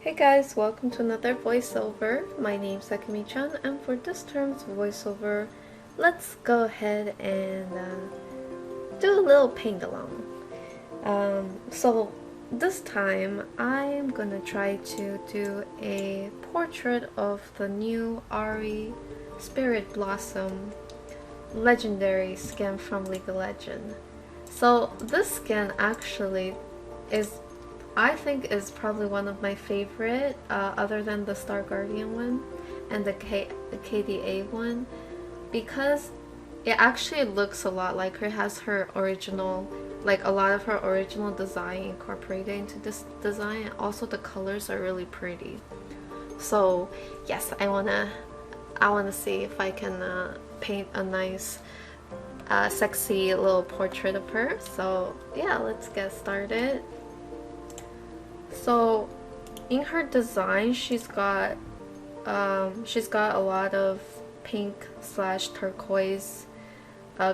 Hey guys, welcome to another voiceover. My name's Akemi-chan, and for this term's voiceover, let's go ahead and do a little paint along. So this time, I'm gonna try to do a portrait of the new Ahri Spirit Blossom legendary skin from League of Legends. So this skin actually is, I think, is probably one of my favorite, other than the Star Guardian one and the KDA one, because it actually looks a lot like her. It has her original, like a lot of her original design incorporated into this design. Also, the colors are really pretty. So yes, I wanna see if I can paint a nice sexy little portrait of her. So yeah, let's get started. So in her design, she's got a lot of pink slash turquoise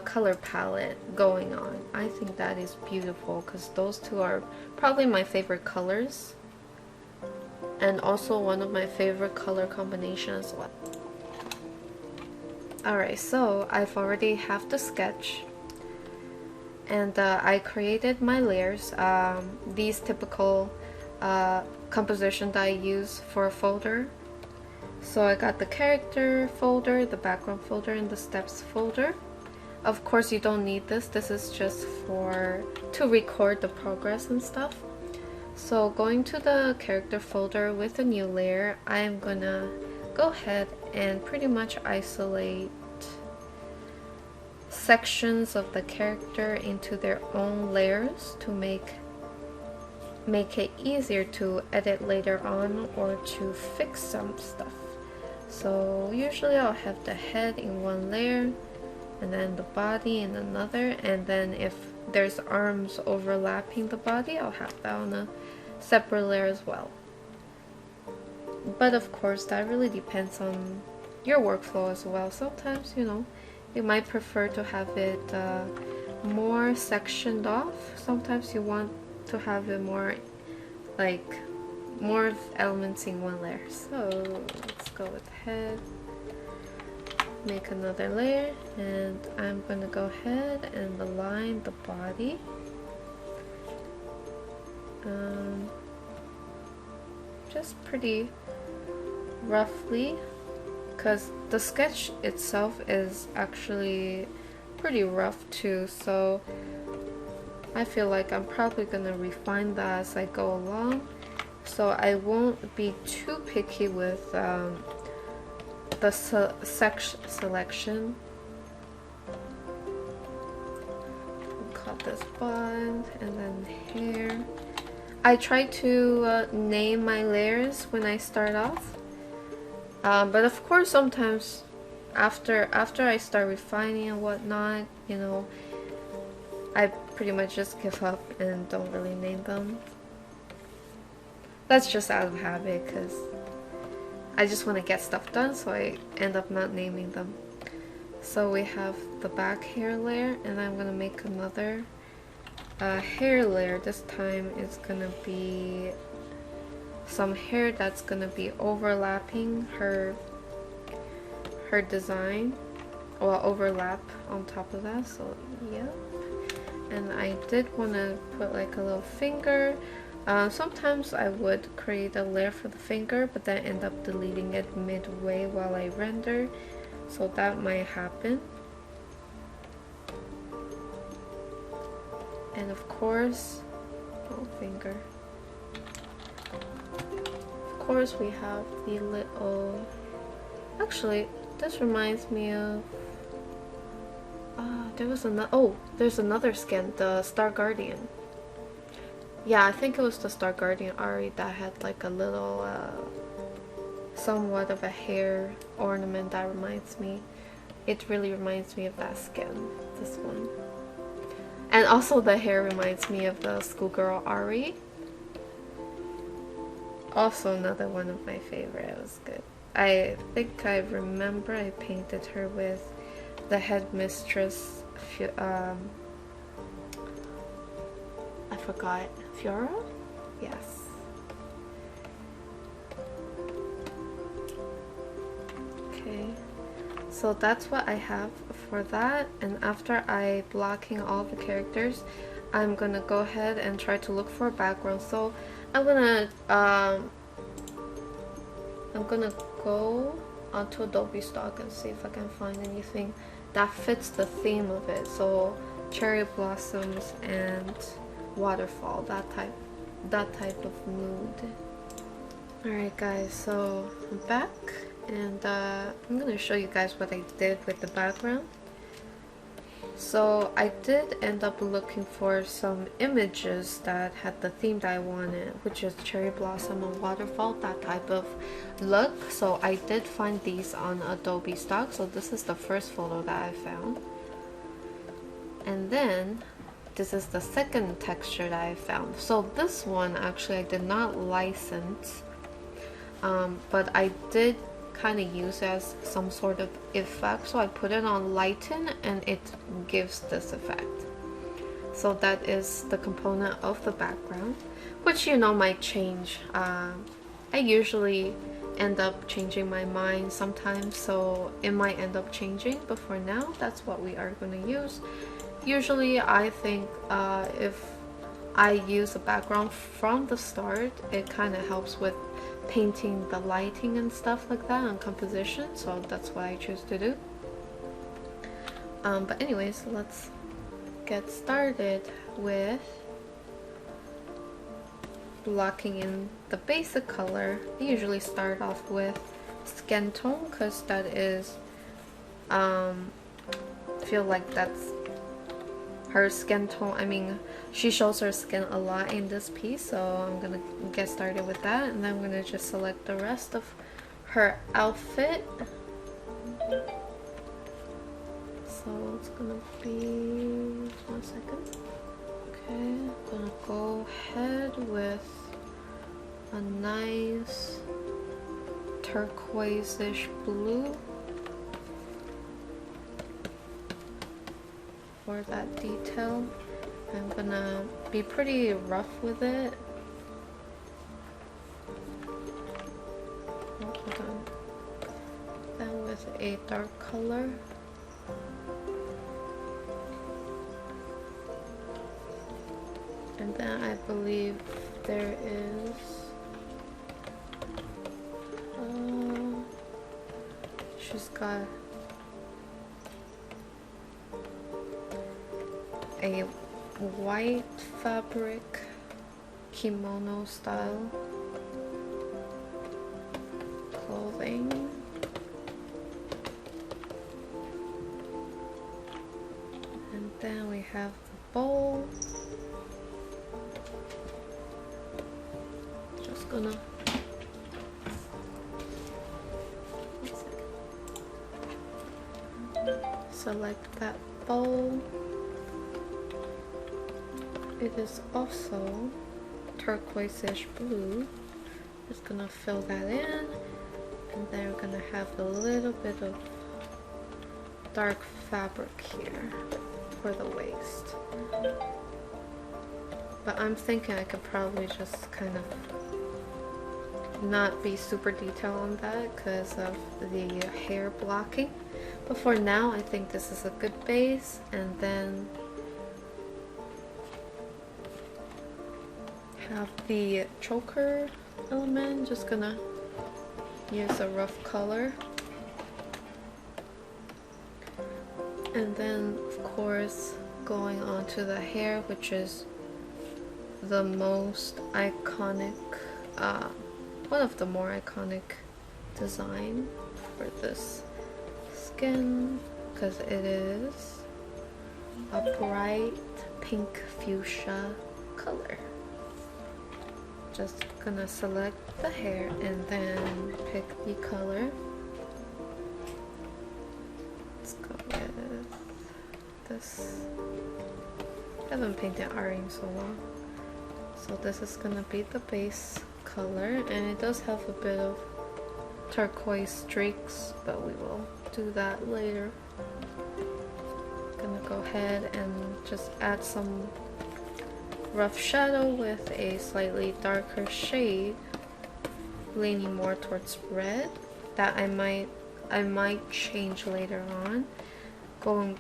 color palette going on. I think that is beautiful because those two are probably my favorite colors, and also one of my favorite color combinations as well. Alright, so I've already have the sketch, and I created my layers. These typical composition that I use for a folder. So I got the character folder, the background folder, and the steps folder. Of course, you don't need this. This is just to record the progress and stuff. So going to the character folder with a new layer, I'm gonna go ahead and pretty much isolate sections of the character into their own layers to make it easier to edit later on or to fix some stuff. So usually I'll have the head in one layer and then the body in another, and then if there's arms overlapping the body, I'll have that on a separate layer as well. But of course that really depends on your workflow as well. Sometimes, you know, you might prefer to have it more sectioned off. Sometimes you want to have it more elements in one layer. So let's go with head, make another layer, and I'm gonna go ahead and align the body. Just pretty roughly, because the sketch itself is actually pretty rough too, so I feel like I'm probably gonna refine that as I go along, so I won't be too picky with the selection. Cut this bond and then hair. I try to name my layers when I start off, but of course sometimes after I start refining and whatnot, you know, I pretty much just give up and don't really name them. That's just out of habit because I just want to get stuff done, so I end up not naming them. So we have the back hair layer, and I'm gonna make another hair layer. This time it's gonna be some hair that's gonna be overlapping her design, or overlap on top of that. So yeah. And I did want to put like a little finger. Sometimes I would create a layer for the finger, but then end up deleting it midway while I render, so that might happen. And of course, oh, finger. Of course, we have the little. Actually, this reminds me of. There's another skin, the Star Guardian. Yeah, I think it was the Star Guardian Ahri that had like a little, somewhat of a hair ornament that reminds me. It really reminds me of that skin, this one. And also the hair reminds me of the schoolgirl Ahri. Also another one of my favorite. It was good. I think I remember I painted her with the headmistress, I forgot, Fiora? Yes. so that's what I have for that. And after I blocking all the characters, I'm gonna go ahead and try to look for a background. So I'm gonna go onto Adobe Stock and see if I can find anything that fits the theme of it. So cherry blossoms and waterfall, that type of mood. Alright guys, so I'm back, and I'm gonna show you guys what I did with the background. So I did end up looking for some images that had the theme that I wanted, which is cherry blossom and waterfall, that type of look. So I did find these on Adobe Stock. So this is the first photo that I found. And then this is the second texture that I found. So this one actually I did not license, but I did kind of use as some sort of effect. So I put it on lighten and it gives this effect. So that is the component of the background, which you know might change. I usually end up changing my mind sometimes, so it might end up changing, but for now that's what we are going to use. Usually I think if I use a background from the start, it kind of helps with painting the lighting and stuff like that and composition, so that's what I choose to do. But anyways, let's get started with blocking in the basic color. I usually start off with skin tone because that is feel like that's her skin tone. I mean, she shows her skin a lot in this piece, so I'm gonna get started with that, and then I'm gonna just select the rest of her outfit. So it's gonna be 1 second. Okay, I'm gonna go ahead with a nice turquoise-ish blue for that detail. I'm gonna be pretty rough with it. Oh, hold on. Then with a dark color. And then I believe there is she's got a white fabric kimono style clothing. And then we have the bowl. Just gonna select that bowl. It is also turquoise-ish blue. Just gonna fill that in, and then we're gonna have a little bit of dark fabric here for the waist. But I'm thinking I could probably just kind of not be super detailed on that because of the hair blocking. But for now, I think this is a good base, and then have the choker element. Just gonna use a rough color, and then of course going on to the hair, which is the most iconic, one of the more iconic design for this skin, because it is a bright pink fuchsia color. Just gonna select the hair and then pick the color. Let's go with this. I haven't painted Ahri in so long. So this is gonna be the base color, and it does have a bit of turquoise streaks, but we will do that later. Gonna go ahead and just add some rough shadow with a slightly darker shade, leaning more towards red, that I might I might change later on. Going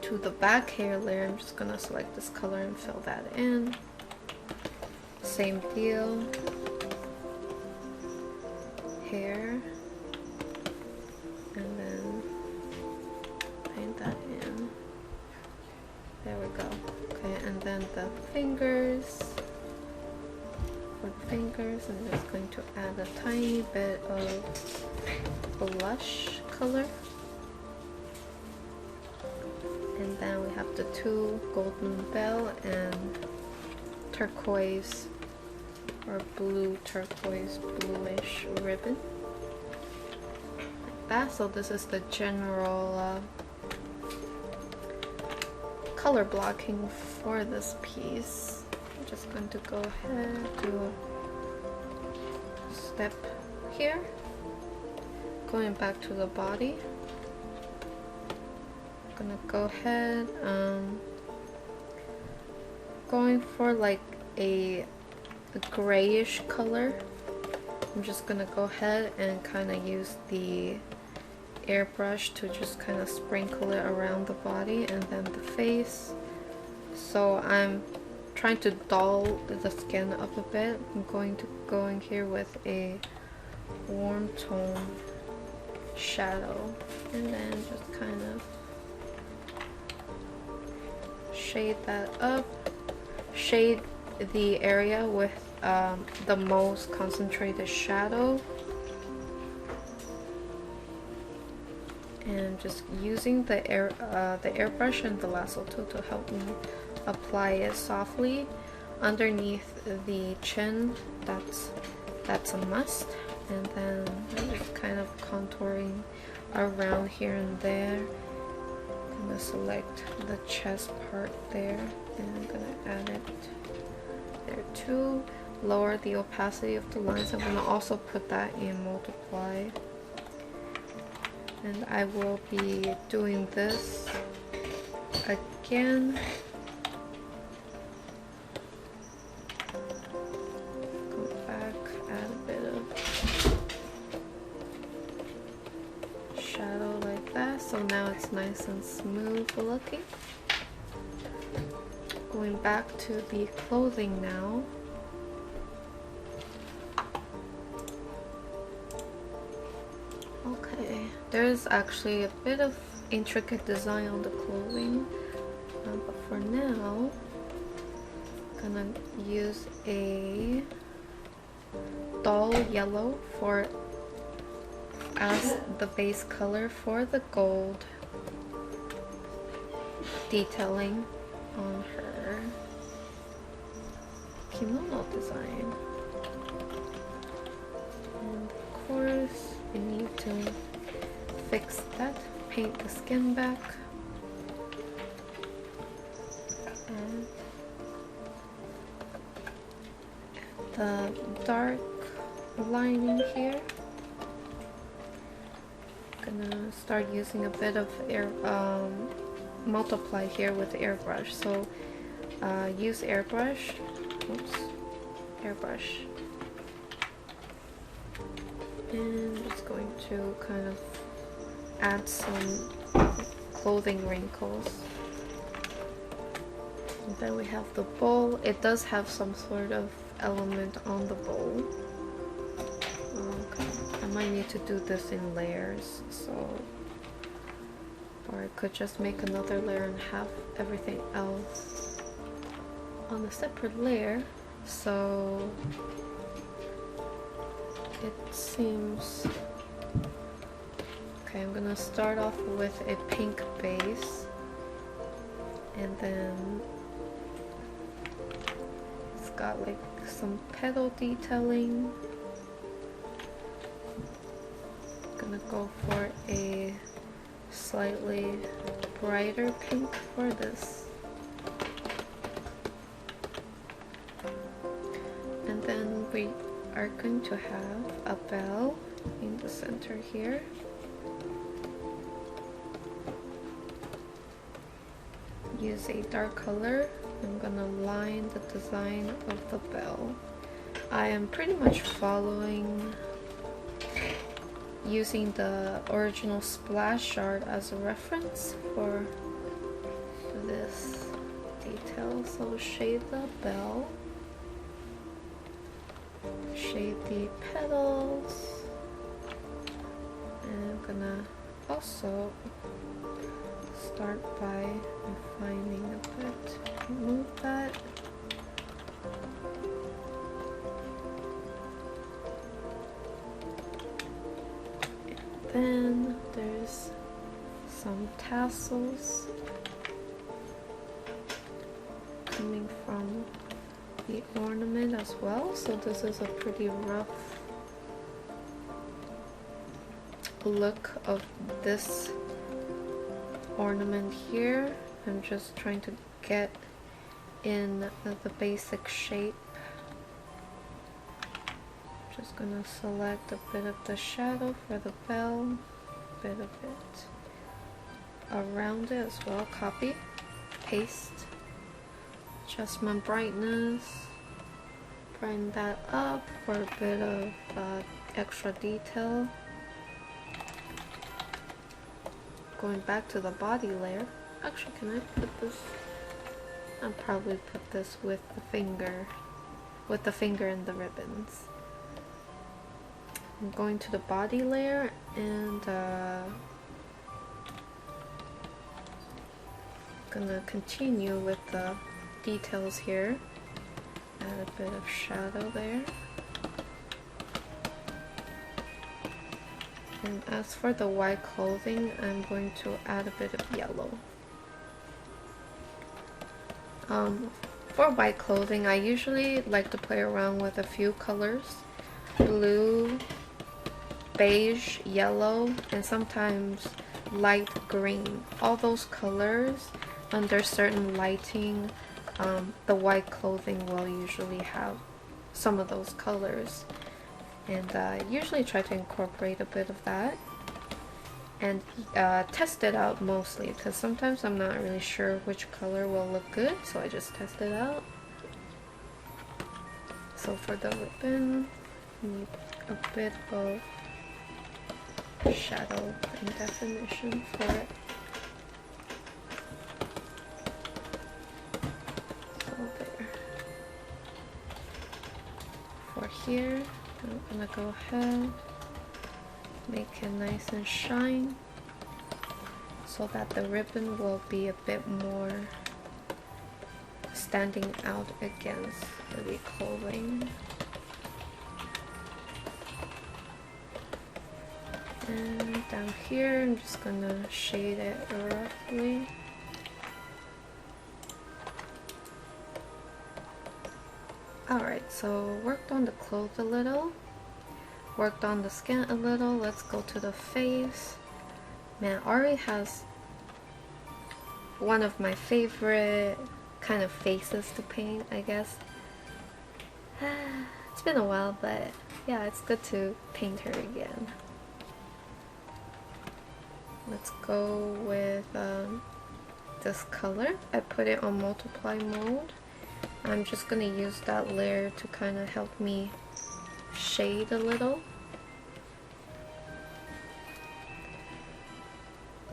to the back hair layer, I'm just gonna select this color and fill that in. Same deal. Hair. And then paint that in. There we go. Okay, and then the fingers. For the fingers, I'm just going to add a tiny bit of blush color. And then we have the two golden bell and turquoise or blue turquoise bluish ribbon. Like that. So this is the general color blocking for this piece. I'm just going to go ahead, do a step here. Going back to the body. I'm gonna go ahead, going for like a grayish color. I'm just gonna go ahead and kind of use the airbrush to just kind of sprinkle it around the body and then the face. So I'm trying to dull the skin up a bit. I'm going to go in here with a warm tone shadow and then just kind of shade that up, shade the area with the most concentrated shadow, and just using the airbrush and the lasso tool to help me apply it softly underneath the chin. That's a must. And then I'm just kind of contouring around here and there. I'm gonna select the chest part there, and I'm gonna add it there too. Lower the opacity of the lines. I'm gonna also put that in multiply. And I will be doing this again. Go back, add a bit of shadow like that. So now it's nice and smooth looking. Going back to the clothing now. Okay, there's actually a bit of intricate design on the clothing, but for now, I'm gonna use a dull yellow for as the base color for the gold detailing on her kimono design. And of course, we need to fix that, paint the skin back, and the dark lining here. Gonna start using a bit of air multiply here with the airbrush. So use airbrush, airbrush, and it's going to kind of add some clothing wrinkles. And then we have the bowl. It does have some sort of element on the bowl. Okay, I might need to do this in layers, so, or I could just make another layer and have everything else on a separate layer. So it seems okay. I'm gonna start off with a pink base, and then it's got like some petal detailing. Gonna go for a slightly brighter pink for this, and then we are going to have a bell in the center here. Use a dark color. I'm gonna line the design of the bell. I am pretty much following using the original splash art as a reference for this detail. So shade the bell, shade the petals, and I'm gonna also start by refining a bit. Remove that. Then there's some tassels coming from the ornament as well. So this is a pretty rough look of this ornament here. I'm just trying to get in the basic shape. Just gonna select a bit of the shadow for the bell, a bit of it around it as well. Copy, paste, adjust my brightness, brighten that up for a bit of extra detail. Going back to the body layer. Actually, can I put this? I'll probably put this with the finger and the ribbons. I'm going to the body layer and gonna continue with the details here. Add a bit of shadow there. And as for the white clothing, I'm going to add a bit of yellow. For white clothing, I usually like to play around with a few colors. Blue, beige, yellow, and sometimes light green. All those colors, under certain lighting, the white clothing will usually have some of those colors. And I usually try to incorporate a bit of that and test it out mostly, because sometimes I'm not really sure which color will look good, so I just test it out. So for the ribbon, I need a bit of shadow and definition for it. So there. For here, I'm gonna go ahead, make it nice and shine so that the ribbon will be a bit more standing out against the clothing. And down here, I'm just gonna shade it roughly. Alright, so worked on the clothes a little, worked on the skin a little. Let's go to the face. Man, Ahri has one of my favorite kind of faces to paint, I guess. It's been a while, but yeah, it's good to paint her again. Let's go with this color. I put it on multiply mode. I'm just gonna use that layer to kind of help me shade a little.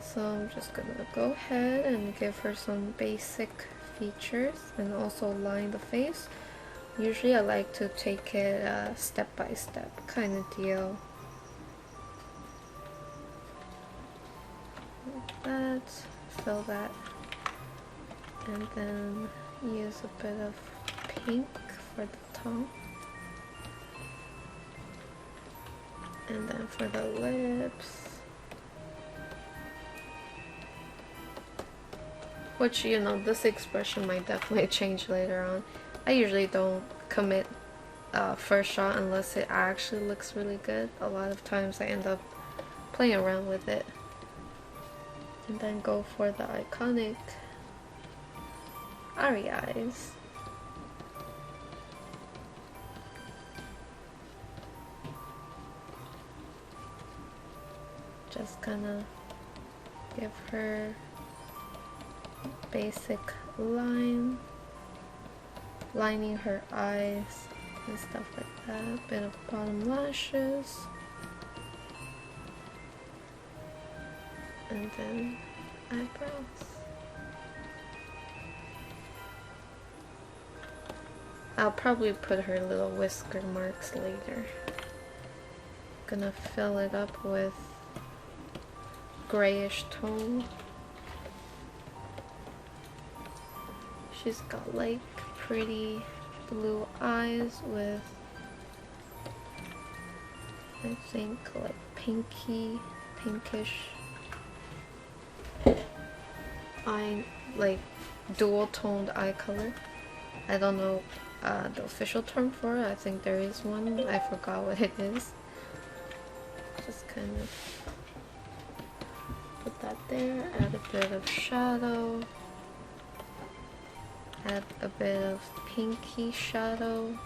So I'm just gonna go ahead and give her some basic features and also line the face. Usually I like to take it step by step kind of deal. Like that, fill that, and then use a bit of pink for the tongue. And then for the lips, which, you know, this expression might definitely change later on. I usually don't commit first shot unless it actually looks really good. A lot of times I end up playing around with it. And then go for the iconic Ahri eyes. Just gonna give her basic line, lining her eyes and stuff like that. A bit of bottom lashes. and then eyebrows. I'll probably put her little whisker marks later. Gonna fill it up with grayish tone. She's got like pretty blue eyes with, I think, like pinkish eye, like dual toned eye color. I don't know the official term for it. I think there is one. I forgot what it is. Just kind of put that there, add a bit of shadow, add a bit of pinky shadow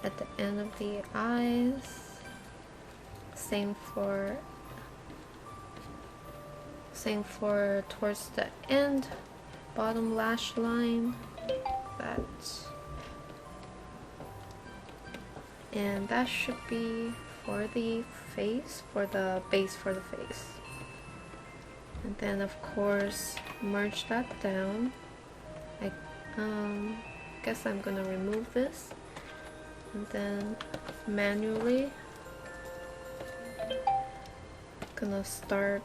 at the end of the eyes. Same for towards the end, bottom lash line. That, and that should be for the face, for the base for the face. And then of course merge that down. I guess I'm gonna remove this and then manually gonna start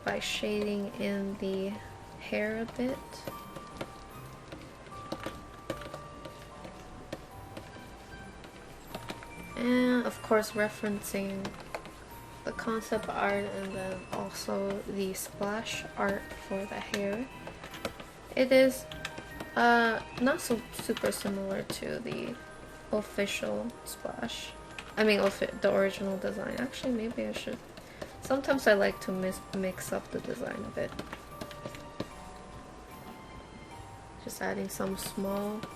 by shading in the hair a bit. And of course referencing the concept art and then also the splash art for the hair. It is not so super similar to the official splash. I mean the original design. Actually, maybe I should. Sometimes I like to mix up the design a bit. Just adding some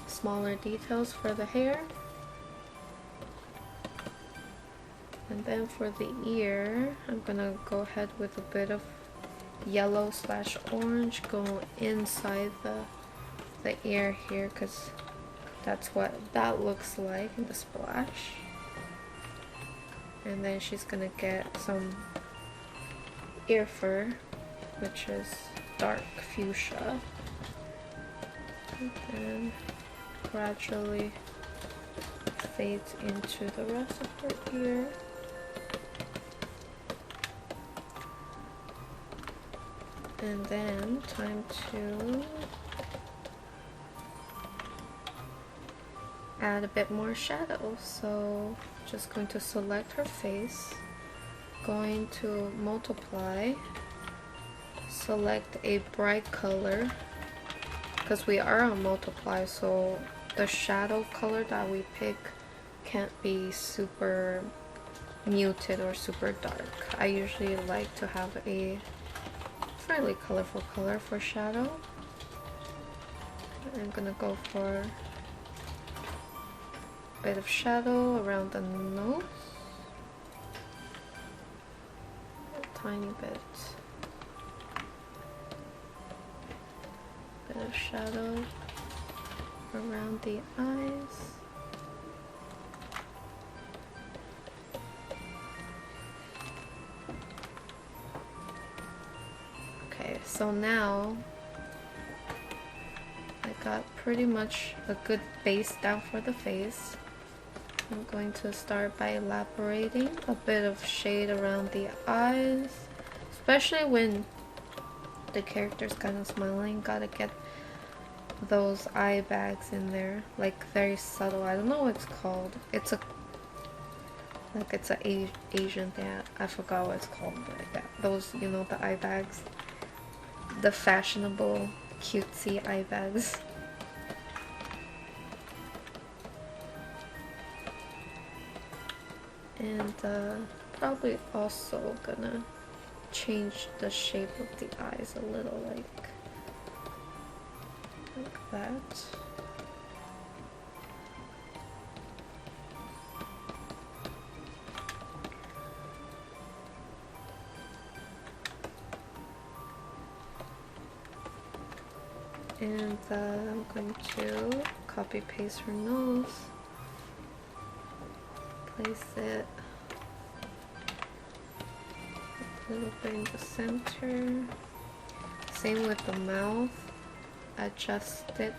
smaller details for the hair. And then for the ear, I'm gonna go ahead with a bit of yellow / orange go inside the ear here, because that's what that looks like in the splash. And then she's gonna get some ear fur, which is dark fuchsia. And then gradually fades into the rest of her ear. And then time to add a bit more shadow. So just going to select her face, going to multiply, select a bright color, because we are on multiply, so the shadow color that we pick can't be super muted or super dark. I usually like to have a fairly colorful color for shadow. I'm gonna go for a bit of shadow around the nose, a tiny bit of shadow around the eyes. Okay, so now I got pretty much a good base down for the face. I'm going to start by elaborating a bit of shade around the eyes, especially when the character's kind of smiling. Gotta get those eye bags in there, like very subtle. I don't know what it's called. It's a Asian thing. I forgot what it's called, but yeah, those, you know, the eye bags, the fashionable cutesy eye bags. And probably also gonna change the shape of the eyes a little, like that. And I'm going to copy paste her nose, place it little bit in the center. Same with the mouth. Adjust it.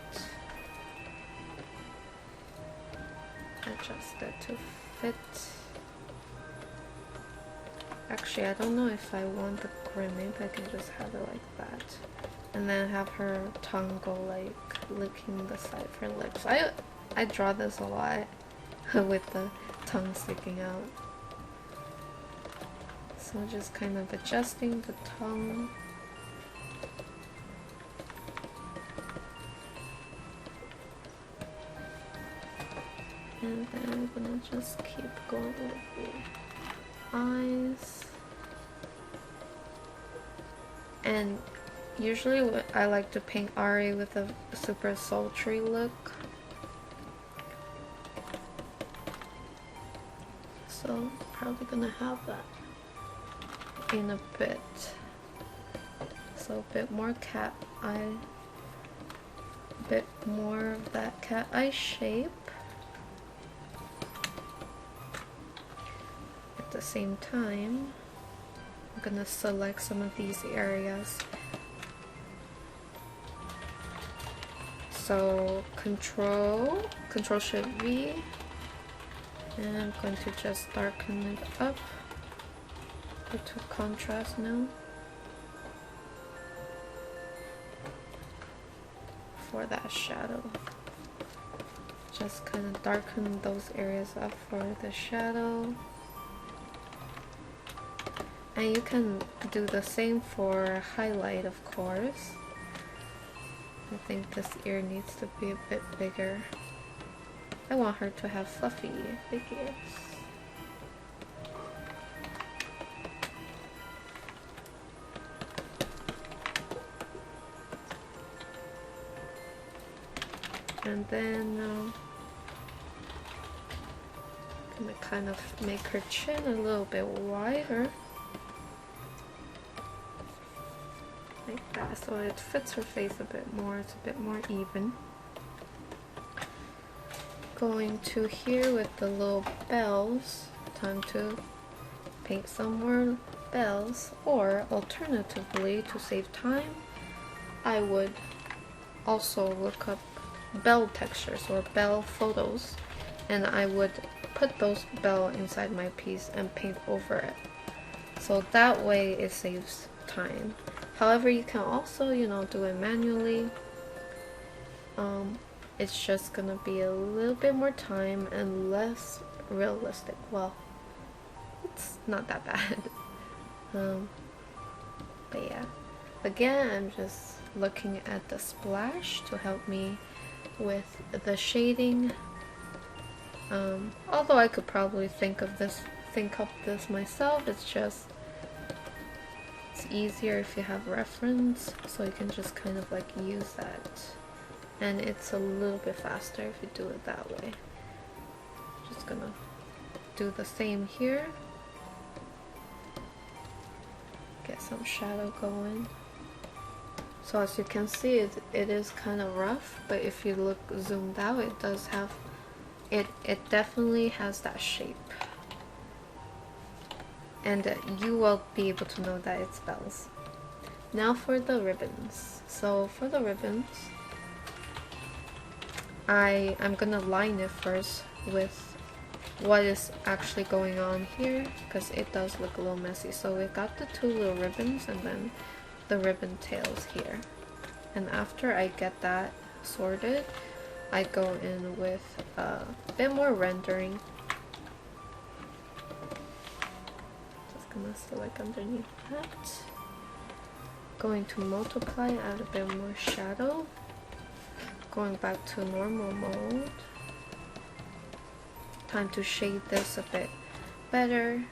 Adjust it to fit. Actually, I don't know if I want the grin. Maybe I can just have it like that. And then have her tongue go like licking the side of her lips. I draw this a lot with the tongue sticking out. So just kind of adjusting the tongue. And then I'm gonna just keep going with the eyes. And usually I like to paint Ahri with a super sultry look. So probably gonna have that in a bit. So a bit more cat eye. A bit more of that cat eye shape. At the same time, I'm gonna select some of these areas. So Control Shift V, and I'm going to just darken it up. Go to contrast now. For that shadow. Just kind of darken those areas up for the shadow. And you can do the same for highlight, of course. I think this ear needs to be a bit bigger. I want her to have fluffy big ears. And then I'm gonna kind of make her chin a little bit wider. Like that, so it fits her face a bit more, it's a bit more even. Going to here with the little bells. Time to paint some more bells, or alternatively, to save time, I would also look up bell textures or bell photos, and I would put those bell inside my piece and paint over it. So that way it saves time. However, you can also, you know, do it manually. It's just gonna be a little bit more time and less realistic. Well, it's not that bad. But yeah, again, I'm just looking at the splash to help me with the shading. Although I could probably think up this myself, it's easier if you have reference, so you can just kind of like use that, and it's a little bit faster if you do it that way. Just gonna do the same here, get some shadow going. So as you can see, it is kind of rough, but if you look zoomed out, it does have it definitely has that shape. And you will be able to know that it's bells. Now for the ribbons. So for the ribbons, I'm gonna line it first with what is actually going on here, because it does look a little messy. So we got the two little ribbons and then the ribbon tails here. And after I get that sorted, I go in with a bit more rendering. Gonna select underneath that. Going to multiply, add a bit more shadow. Going back to normal mode. Time to shade this a bit better.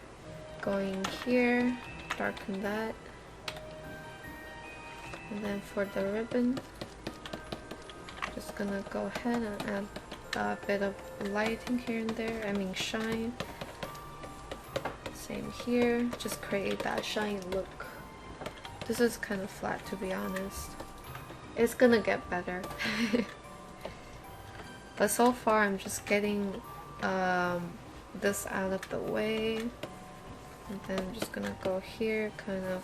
Going here, darken that. And then for the ribbon, just gonna go ahead and add a bit of lighting here and there, I mean shine. Same here, just create that shiny look. This is kind of flat, to be honest. It's gonna get better. But so far I'm just getting this out of the way. And then I'm just gonna go here, kind of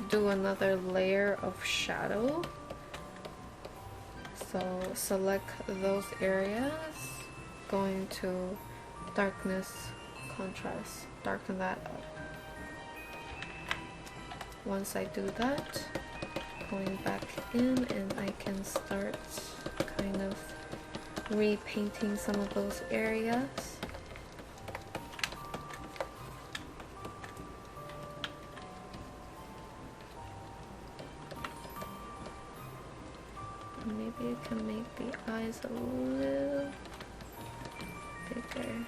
do another layer of shadow. So select those areas, going to darkness, contrast, darken that up. Once I do that, going back in, and I can start kind of repainting some of those areas. Maybe I can make the eyes a little bigger.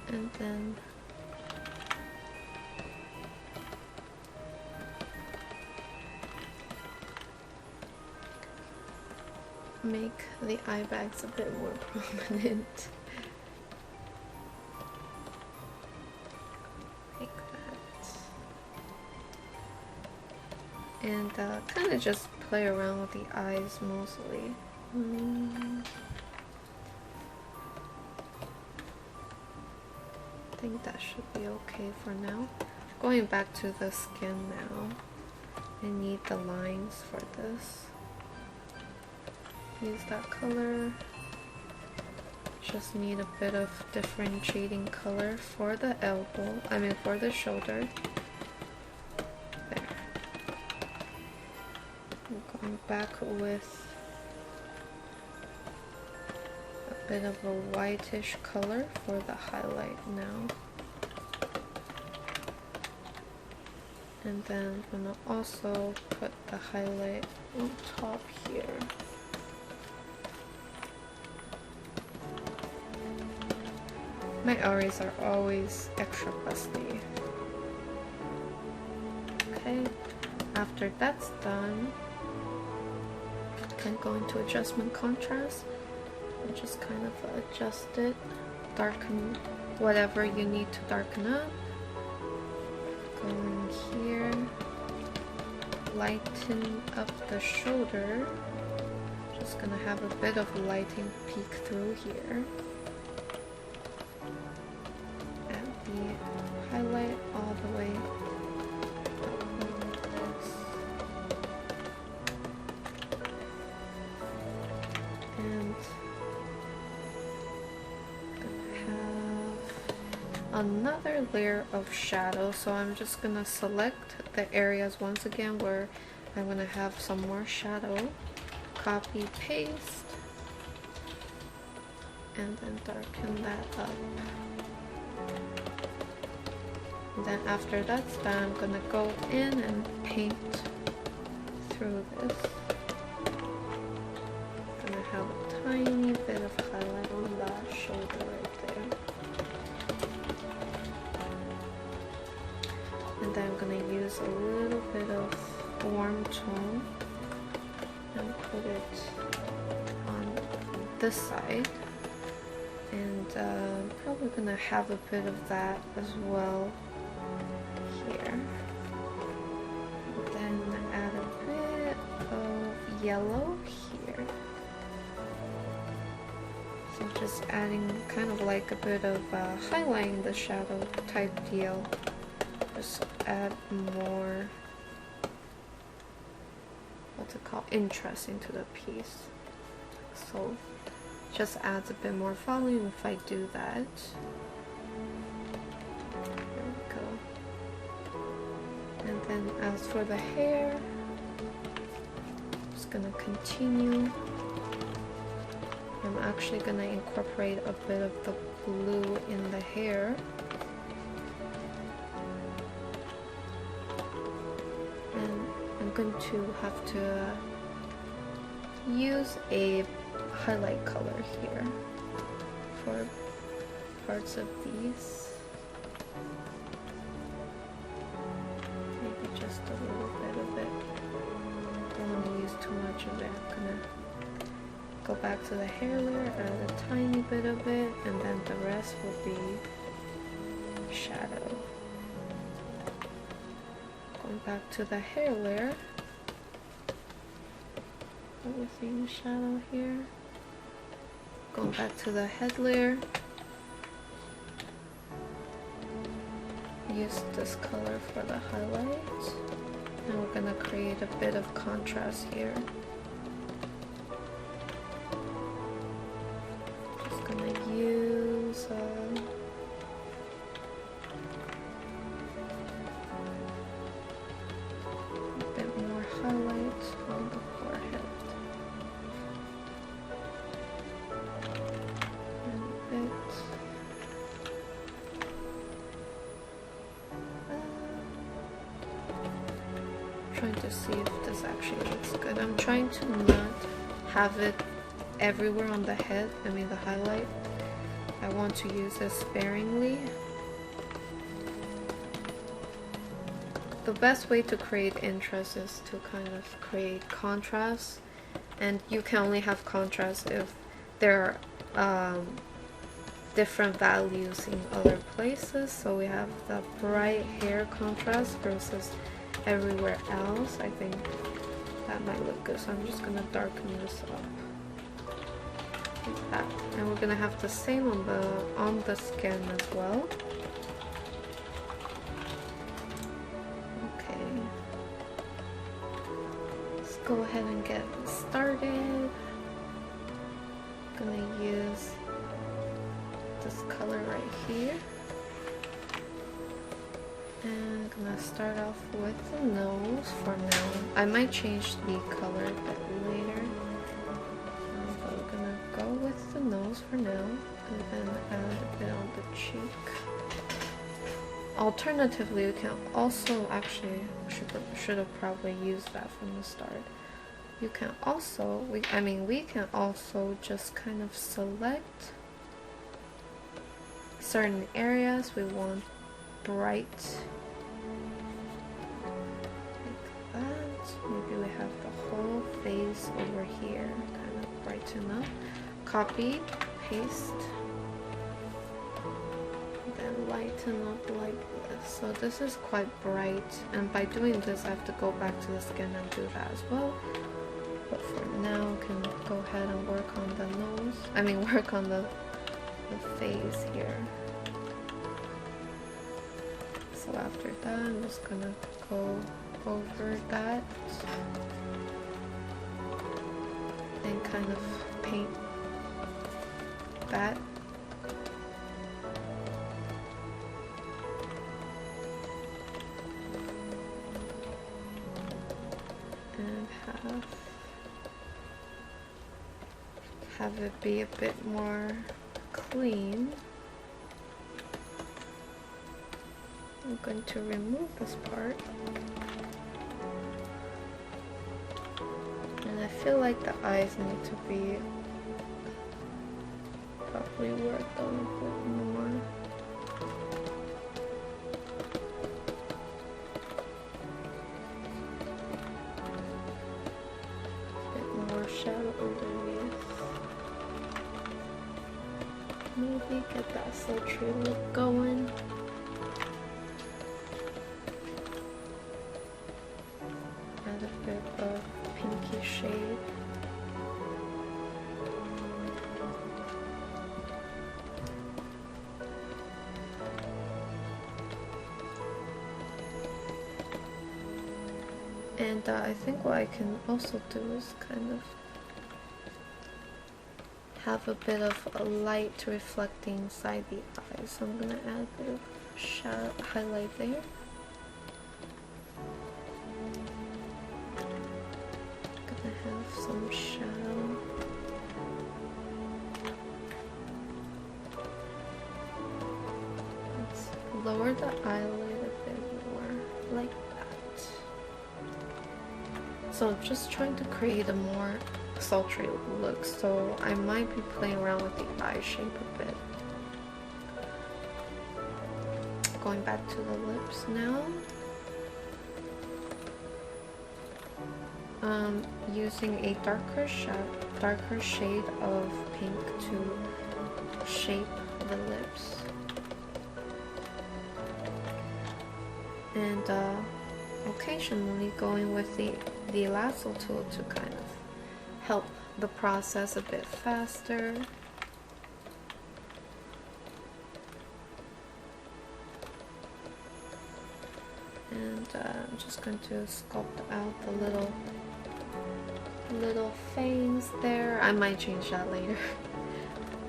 And then make the eye bags a bit more prominent. Like that. And kind of just play around with the eyes mostly. I think that should be okay for now. Going back to the skin now. I need the lines for this. Use that color. Just need a bit of differentiating color for the elbow, for the shoulder. There. I'm going back with a bit of a whitish color for the highlight now. And then I'm gonna also put the highlight on top here. My Ahris are always extra busty. Okay, after that's done, I can go into adjustment contrast and just kind of adjust it, darken whatever you need to darken up. Go in here, lighten up the shoulder. Just gonna have a bit of lighting peek through here. Highlight all the way up like this. And have another layer of shadow, so I'm just gonna select the areas once again where I'm gonna have some more shadow, copy, paste, and then darken that up. And then after that's done, I'm gonna go in and paint through this. Gonna have a tiny bit of highlight on that shoulder right there. And then I'm gonna use a little bit of warm tone and put it on this side. And probably gonna have a bit of that as well here. Then add a bit of yellow here. So just adding kind of like a bit of highlighting the shadow type deal. Just add more, what's it called, interest into the piece. So just adds a bit more volume if I do that. And then as for the hair, I'm just gonna continue. I'm actually gonna incorporate a bit of the blue in the hair. And I'm going to have to use a highlight color here for parts of these. Just a little bit of it. Don't want to use too much of it. I'm gonna go back to the hair layer, add a tiny bit of it, and then the rest will be shadow. Going back to the hair layer, everything shadow here. Going back to the head layer, use this color for the highlight, and we're gonna create a bit of contrast here. Just gonna use a bit more highlight on the forehead. And a bit. Trying to see if this actually looks good. I'm trying to not have it everywhere on the head, I mean the highlight. I want to use it sparingly. The best way to create interest is to kind of create contrast, and you can only have contrast if there are different values in other places. So we have the bright hair contrast versus everywhere else. I think that might look good, so I'm just gonna darken this up like that, and we're gonna have the same on the skin as well. Okay, let's go ahead and get started. I'm gonna use this color right here. And I'm gonna start off with the nose for now. I might change the color a bit later, but we're gonna go with the nose for now, and then add a bit on the cheek. Alternatively, you can also should have probably used that from the start. You can also we can also just kind of select certain areas we want bright, like that. Maybe we have the whole face over here, kind of brighten up. Copy, paste, then lighten up like this. So this is quite bright, and by doing this I have to go back to the skin and do that as well. But for now, I can go ahead and work on the nose. Work on the face here. So after that, I'm just gonna go over that and kind of paint that. And have it be a bit more clean. I'm going to remove this part, and I feel like the eyes need to be probably worked on a bit more. A bit more shadow underneath. Maybe get that sultry look going. A bit of pinky shade. And I think what I can also do is kind of have a bit of a light reflecting inside the eyes. So I'm gonna add a bit of shadow highlight there. Have some shadow. Let's lower the eyelid a bit more, like that. So I'm just trying to create a more sultry look, so I might be playing around with the eye shape a bit. Going back to the lips now. Using a darker shade of pink to shape the lips, and occasionally going with the lasso tool to kind of help the process a bit faster. And I'm just going to sculpt out the little fangs there. I might change that later.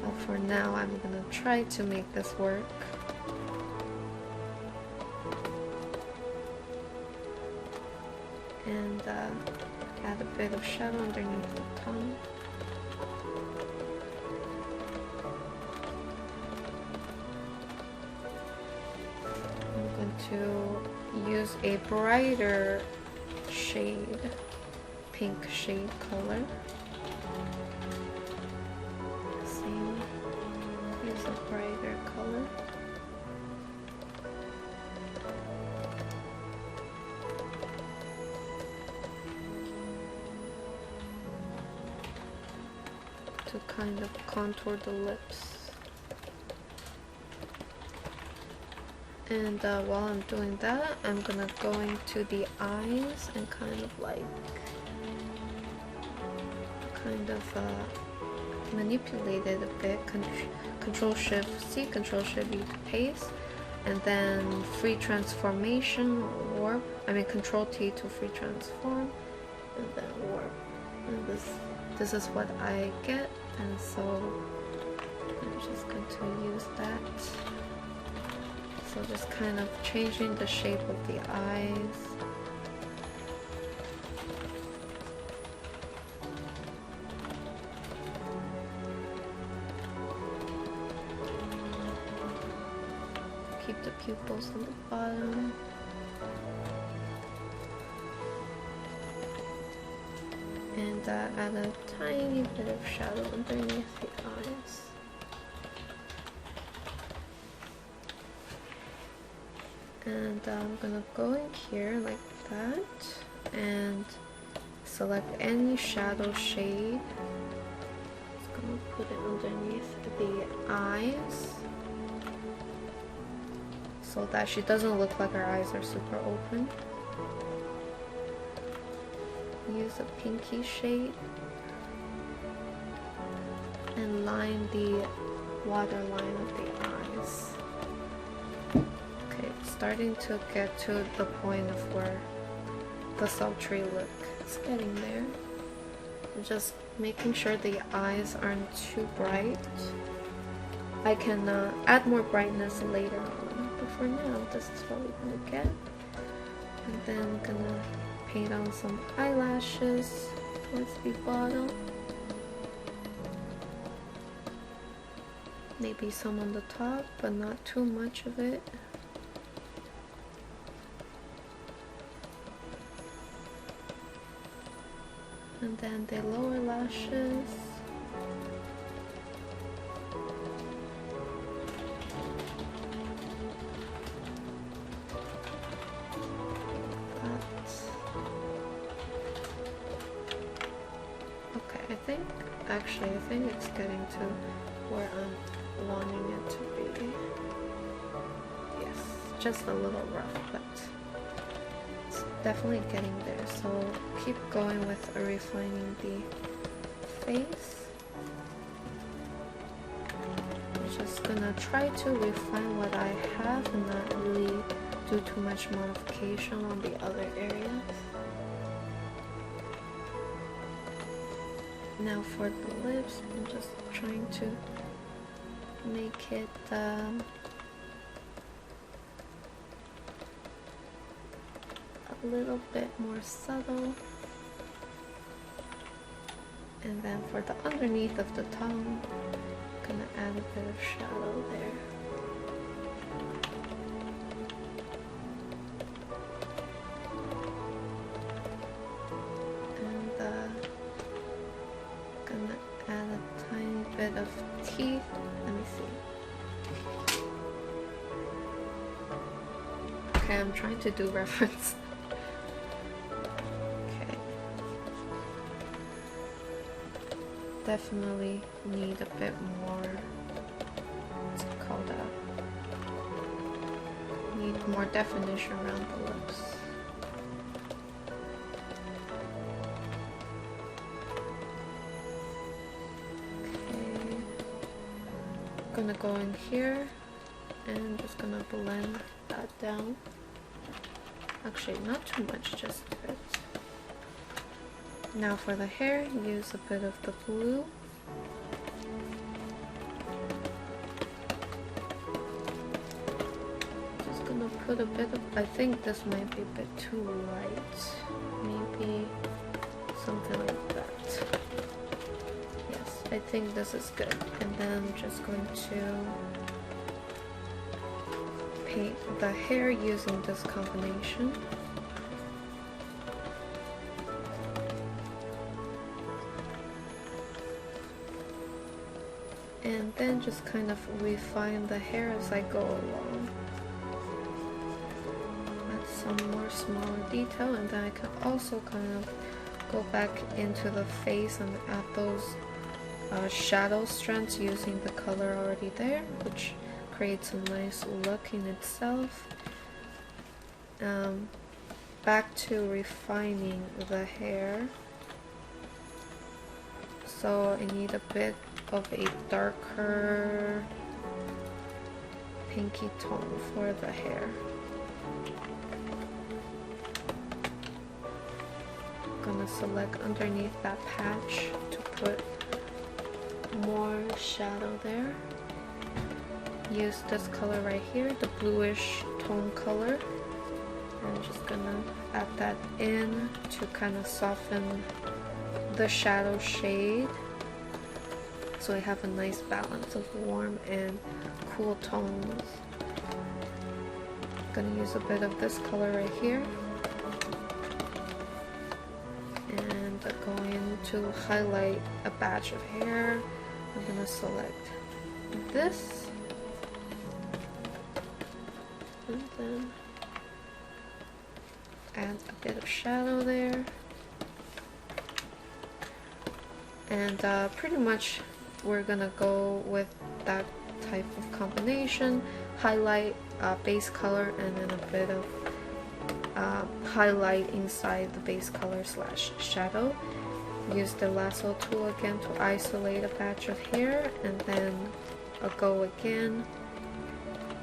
But for now, I'm gonna try to make this work. And add a bit of shadow underneath the tongue. I'm going to use a brighter shade, pink shade color. Same, use a brighter color. To kind of contour the lips. And while I'm doing that, I'm gonna go into the eyes and kind of manipulate it a bit. Control Shift C, Control Shift V to paste, and then free transformation warp. I mean Control T to free transform, and then warp. And this is what I get, and so I'm just going to use that. So just kind of changing the shape of the eyes. Keep the pupils on the bottom. And add a tiny bit of shadow underneath the eyes. And I'm gonna go in here like that and select any shadow shade. Just gonna put it underneath the eyes so that she doesn't look like her eyes are super open. Use a pinky shade and line the waterline of the eyes. Okay, starting to get to the point of where the sultry look is getting there. I'm just making sure the eyes aren't too bright. I can add more brightness later on, but for now this is what we're gonna get. And then I'm gonna paint on some eyelashes towards the bottom. Maybe some on the top, but not too much of it. And then the lower lashes. I think it's getting to where I'm wanting it to be. Yes, just a little rough, but it's definitely getting there. So keep going with refining the face. I'm just gonna try to refine what I have and not really do too much modification on the other areas. Now for the lips, I'm just trying to make it a little bit more subtle. And then for the underneath of the tongue, I'm gonna add a bit of shadow there. Of teeth. Let me see. Okay, I'm trying to do reference. Okay. Definitely need a bit more. What's it called? Need more definition around the lips. Gonna go in here and just gonna blend that down. Actually, not too much, just a bit. Now for the hair, use a bit of the blue. Just gonna put a bit of, I think this might be a bit too light. Maybe something like that. Yes, I think this is good. And then I'm just going to paint the hair using this combination. And then just kind of refine the hair as I go along. Add some more smaller detail, and then I can also kind of go back into the face and add those shadow strands using the color already there, which creates a nice look in itself. Back to refining the hair. So I need a bit of a darker pinky tone for the hair. I'm gonna select underneath that patch to put more shadow there. Use this color right here, the bluish tone color. I'm just gonna add that in to kind of soften the shadow shade, so I have a nice balance of warm and cool tones. I'm gonna use a bit of this color right here, and going to highlight a batch of hair. I'm gonna select this, and then add a bit of shadow there. And pretty much we're gonna go with that type of combination. Highlight, base color, and then a bit of highlight inside the base color slash shadow. Use the lasso tool again to isolate a batch of hair, and then I'll go again.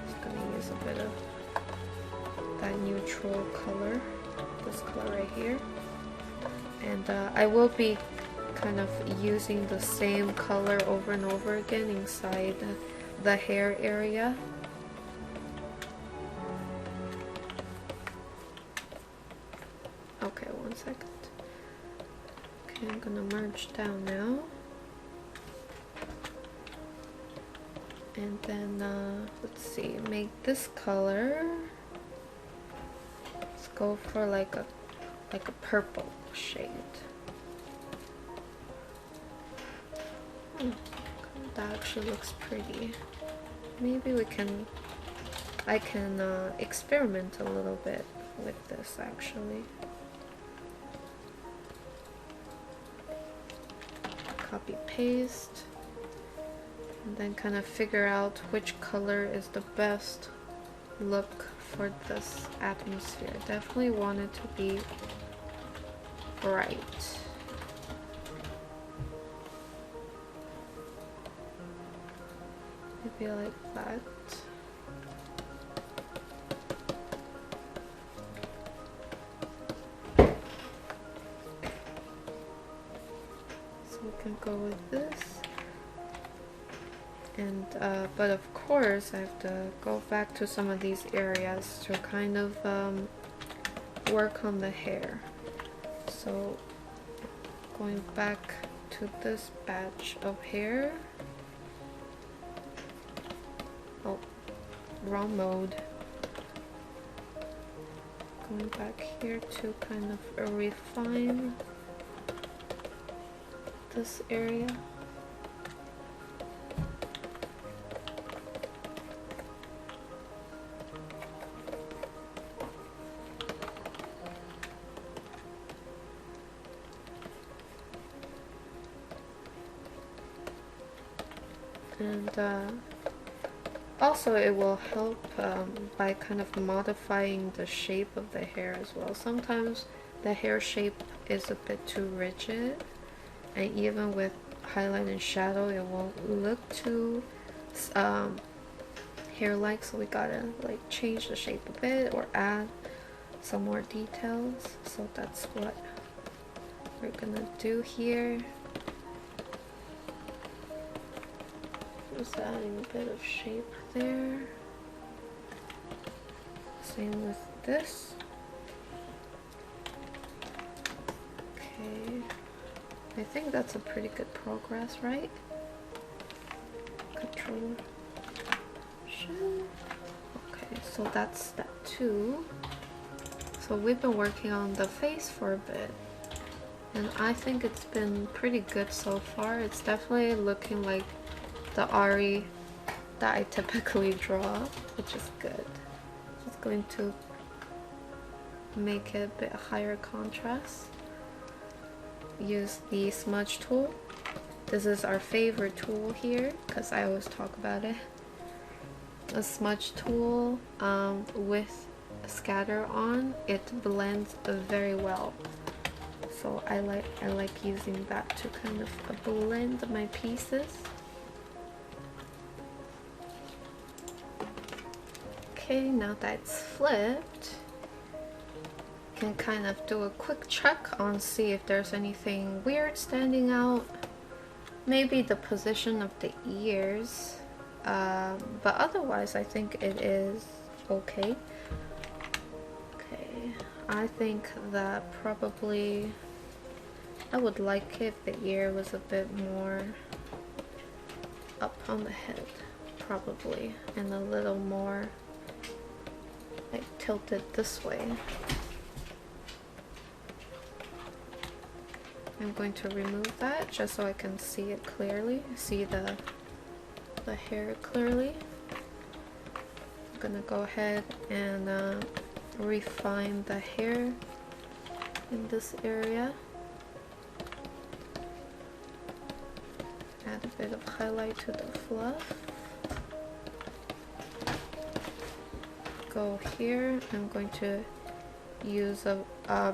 Just gonna use a bit of that neutral color, this color right here. And I will be kind of using the same color over and over again inside the hair area. Okay, 1 second. Okay, I'm gonna merge down now. And then, let's see, make this color. Let's go for like a purple shade. That actually looks pretty. Maybe I can experiment a little bit with this actually. Copy paste, and then kind of figure out which color is the best look for this atmosphere. Definitely want it to be bright. Maybe like that. So we can go with this. And but of course I have to go back to some of these areas to kind of work on the hair. So going back to this batch of hair. Oh, wrong mode. Going back here to kind of refine this area. And also it will help by kind of modifying the shape of the hair as well. Sometimes the hair shape is a bit too rigid, and even with highlight and shadow it won't look too hair-like, so we gotta like change the shape a bit or add some more details. So that's what we're gonna do here. Just adding a bit of shape there. Same with this. Okay, I think that's a pretty good progress, right? Control. Okay, so that's step 2. So we've been working on the face for a bit, and I think it's been pretty good so far. It's definitely looking like the Ahri that I typically draw, which is good. Just going to make it a bit higher contrast. Use the smudge tool. This is our favorite tool here because I always talk about it. A smudge tool with scatter on, it blends very well. So I like using that to kind of blend my pieces. Okay, now that it's flipped, you can kind of do a quick check on see if there's anything weird standing out. Maybe the position of the ears, but otherwise I think it is okay. Okay, I think that probably I would like if the ear was a bit more up on the head, probably, and a little more like tilted this way. I'm going to remove that just so I can see it clearly, see the hair clearly. I'm gonna go ahead and refine the hair in this area. Add a bit of highlight to the fluff. Go here, I'm going to use a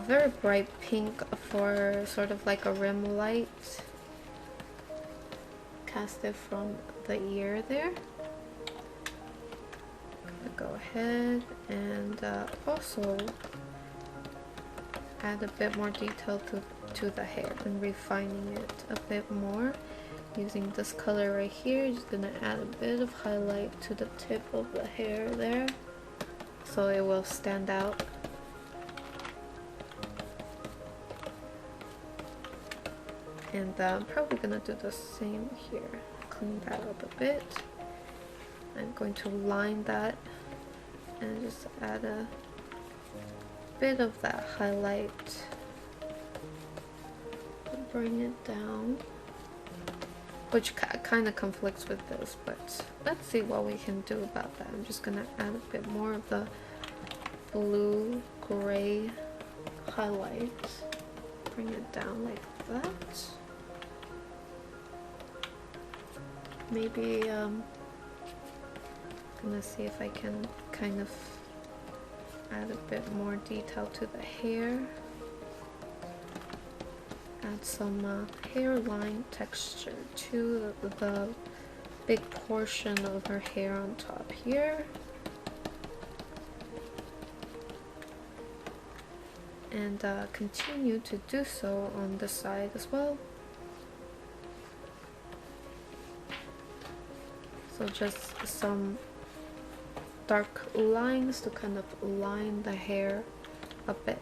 very bright pink for sort of like a rim light. Cast it from the ear there. Go ahead and also add a bit more detail to the hair and refining it a bit more. Using this color right here, just gonna add a bit of highlight to the tip of the hair there, so it will stand out. And I'm probably gonna do the same here. Clean that up a bit. I'm going to line that and just add a bit of that highlight. Bring it down, which kind of conflicts with this, but let's see what we can do about that. I'm just gonna add a bit more of the blue gray highlight. Bring it down like that. Maybe gonna see if I can kind of add a bit more detail to the hair. Add some hairline texture to the big portion of her hair on top here. And continue to do so on the side as well. So just some dark lines to kind of line the hair a bit.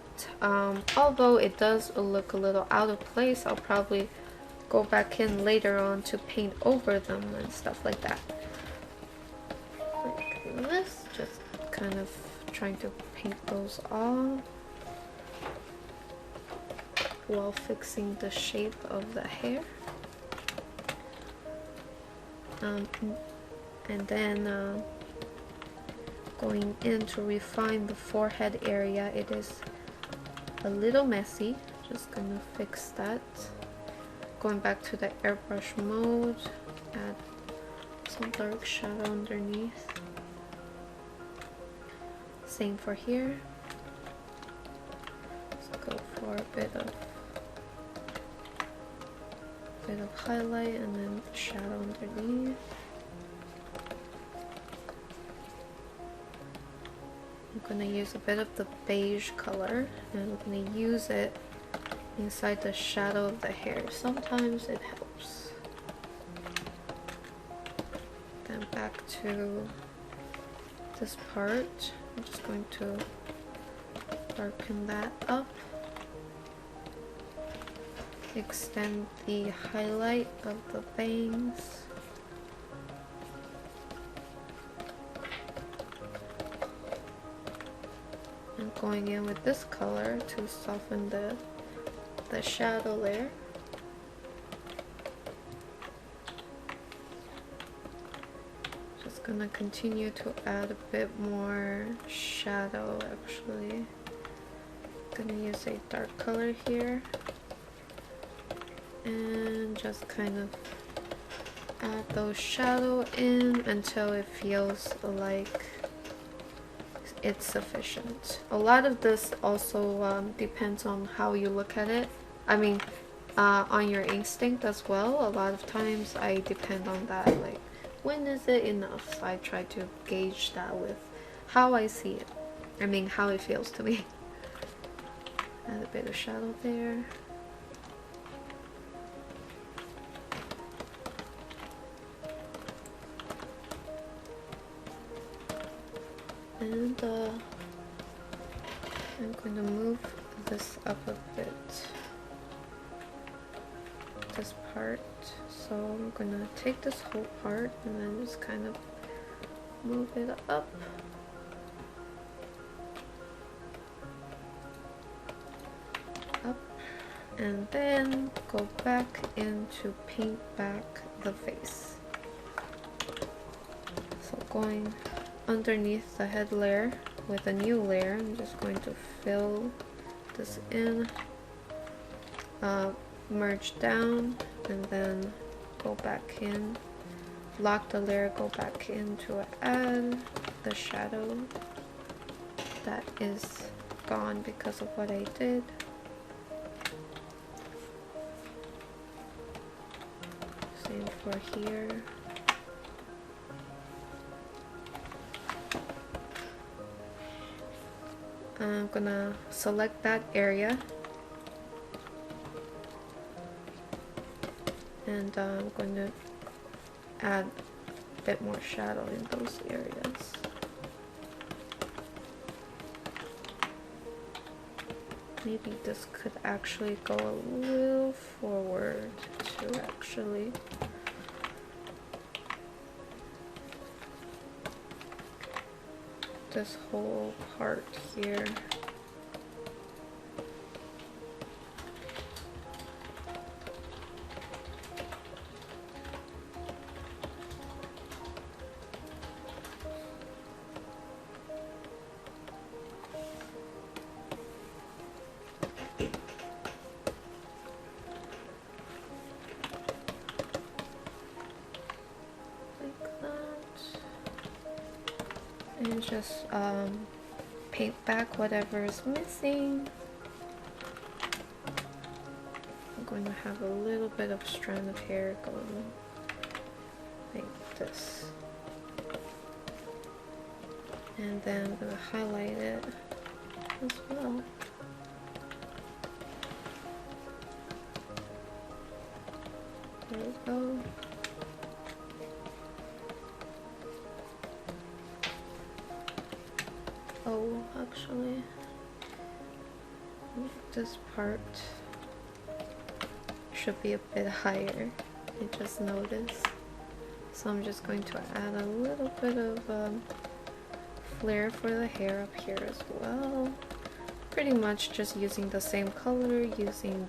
Although it does look a little out of place, I'll probably go back in later on to paint over them and stuff like that. Like this, just kind of trying to paint those off while fixing the shape of the hair. And then going in to refine the forehead area. It is a little messy, just gonna fix that. Going back to the airbrush mode, add some dark shadow underneath. Same for here. Let's go for a bit of highlight and then shadow underneath. gonna use a bit of the beige color and I'm gonna use it inside the shadow of the hair. Sometimes it helps. Then back to this part. I'm just going to darken that up. Extend the highlight of the bangs. And going in with this color to soften the shadow layer. Just gonna continue to add a bit more shadow actually. Gonna use a dark color here. And just kind of add those shadow in until it feels like it's sufficient. A lot of this also depends on how you look at it. I mean, on your instinct as well. A lot of times I depend on that, like when is it enough? So I try to gauge that with how I see it. I mean, how it feels to me. Add a bit of shadow there. And I'm going to move this up a bit, this part. So I'm going to take this whole part and then just kind of move it up. Up. And then go back in to paint back the face. So going underneath the head layer with a new layer, I'm just going to fill this in, merge down, and then go back in, lock the layer, go back in to add the shadow that is gone because of what I did. Same for here. I'm gonna select that area and I'm going to add a bit more shadow in those areas. Maybe this could actually go a little forward to actually this whole part here. And just paint back whatever is missing. I'm going to have a little bit of strand of hair going like this. And then I'm going to highlight it as well. There we go. Oh, actually, this part should be a bit higher. I just noticed. So I'm just going to add a little bit of flare for the hair up here as well. Pretty much just using the same color, using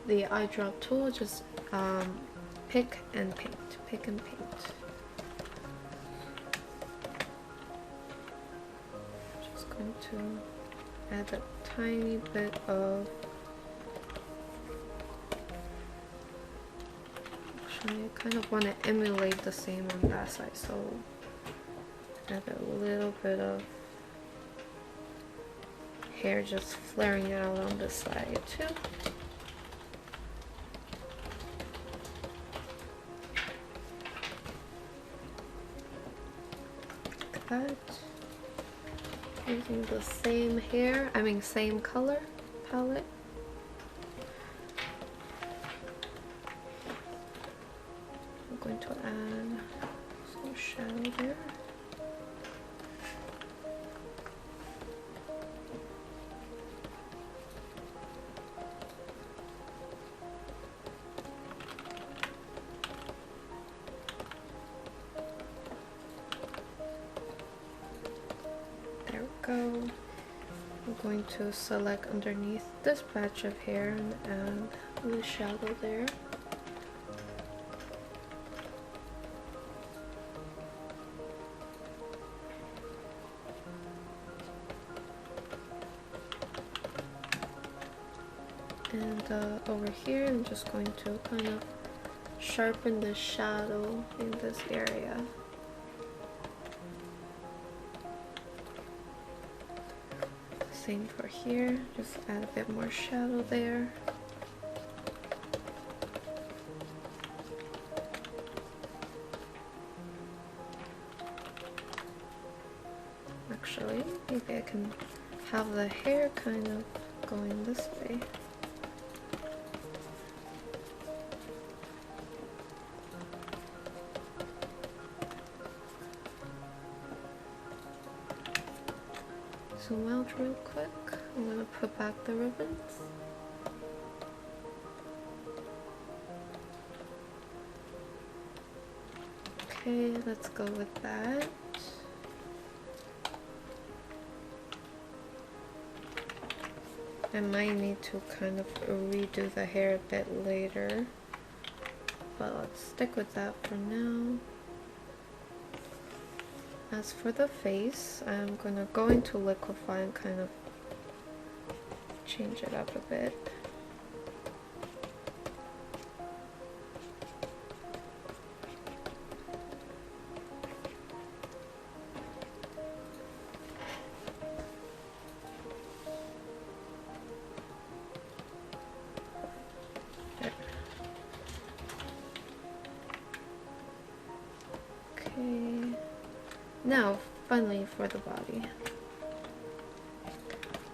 the eye drop tool, just pick and paint, pick and paint. To add a tiny bit of, actually I kind of want to emulate the same on that side, so add a little bit of hair just flaring out on this side too. Like that. Using the same same color palette. I'm going to add some shadow there. Go. I'm going to select underneath this patch of hair and add a little shadow there. And over here I'm just going to kind of sharpen the shadow in this area. Same for here, just add a bit more shadow there. Actually, maybe I can have the hair kind of going this way. Zoom out real quick. I'm gonna put back the ribbons. Okay, let's go with that. I might need to kind of redo the hair a bit later, but let's stick with that for now. As for the face, I'm gonna go into liquify and kind of change it up a bit. There. Okay. Now, finally for the body.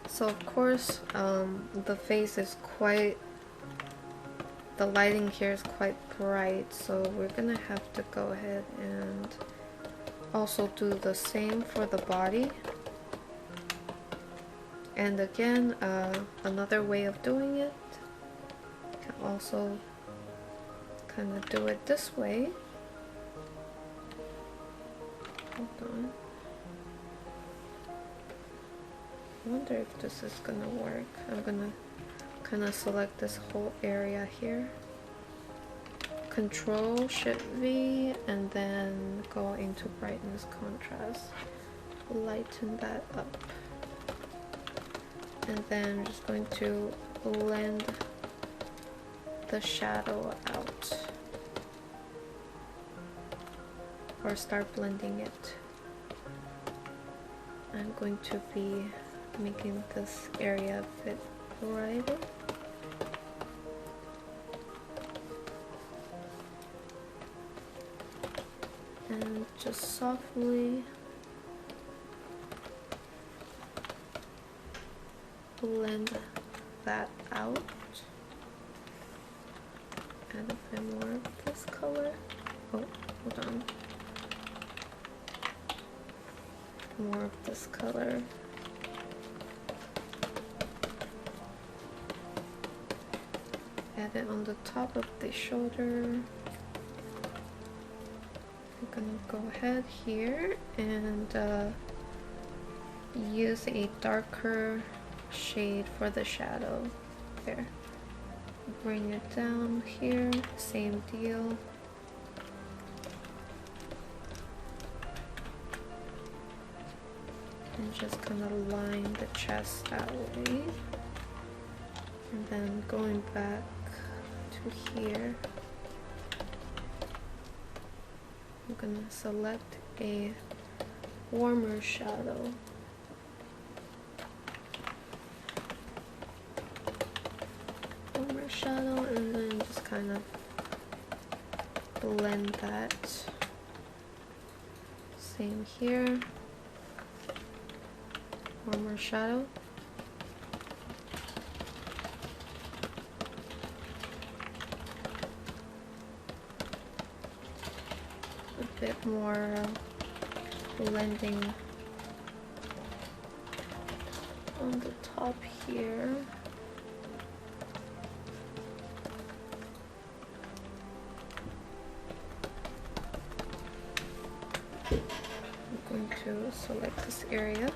So of course, the face is the lighting here is quite bright, so we're gonna have to go ahead and also do the same for the body. And again, another way of doing it, you can also kind of do it this way. Hold on. I wonder if this is gonna work. I'm gonna kind of select this whole area here. Control Shift V and then go into brightness contrast. Lighten that up. And then I'm just going to blend the shadow out. Or start blending it. I'm going to be making this area a bit brighter. And just softly blend that out. Add a bit more of this color. Oh, hold on. More of this color. Add it on the top of the shoulder. I'm gonna go ahead here and use a darker shade for the shadow. There. Bring it down here, same deal. And just kind of line the chest that way. And then going back to here, I'm gonna select a warmer shadow. Warmer shadow, and then just kind of blend that. Same here. warmer shadow. A bit more blending on the top here. I'm going to select this area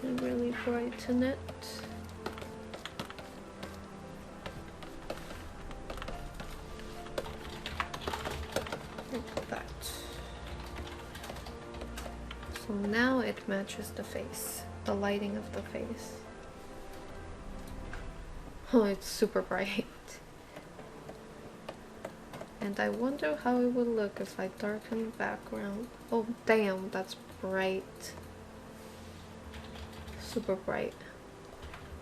and really brighten it. Like that. So now it matches the face, the lighting of the face. Oh, it's super bright. And I wonder how it would look if I darken the background. Oh damn, that's bright. Super bright.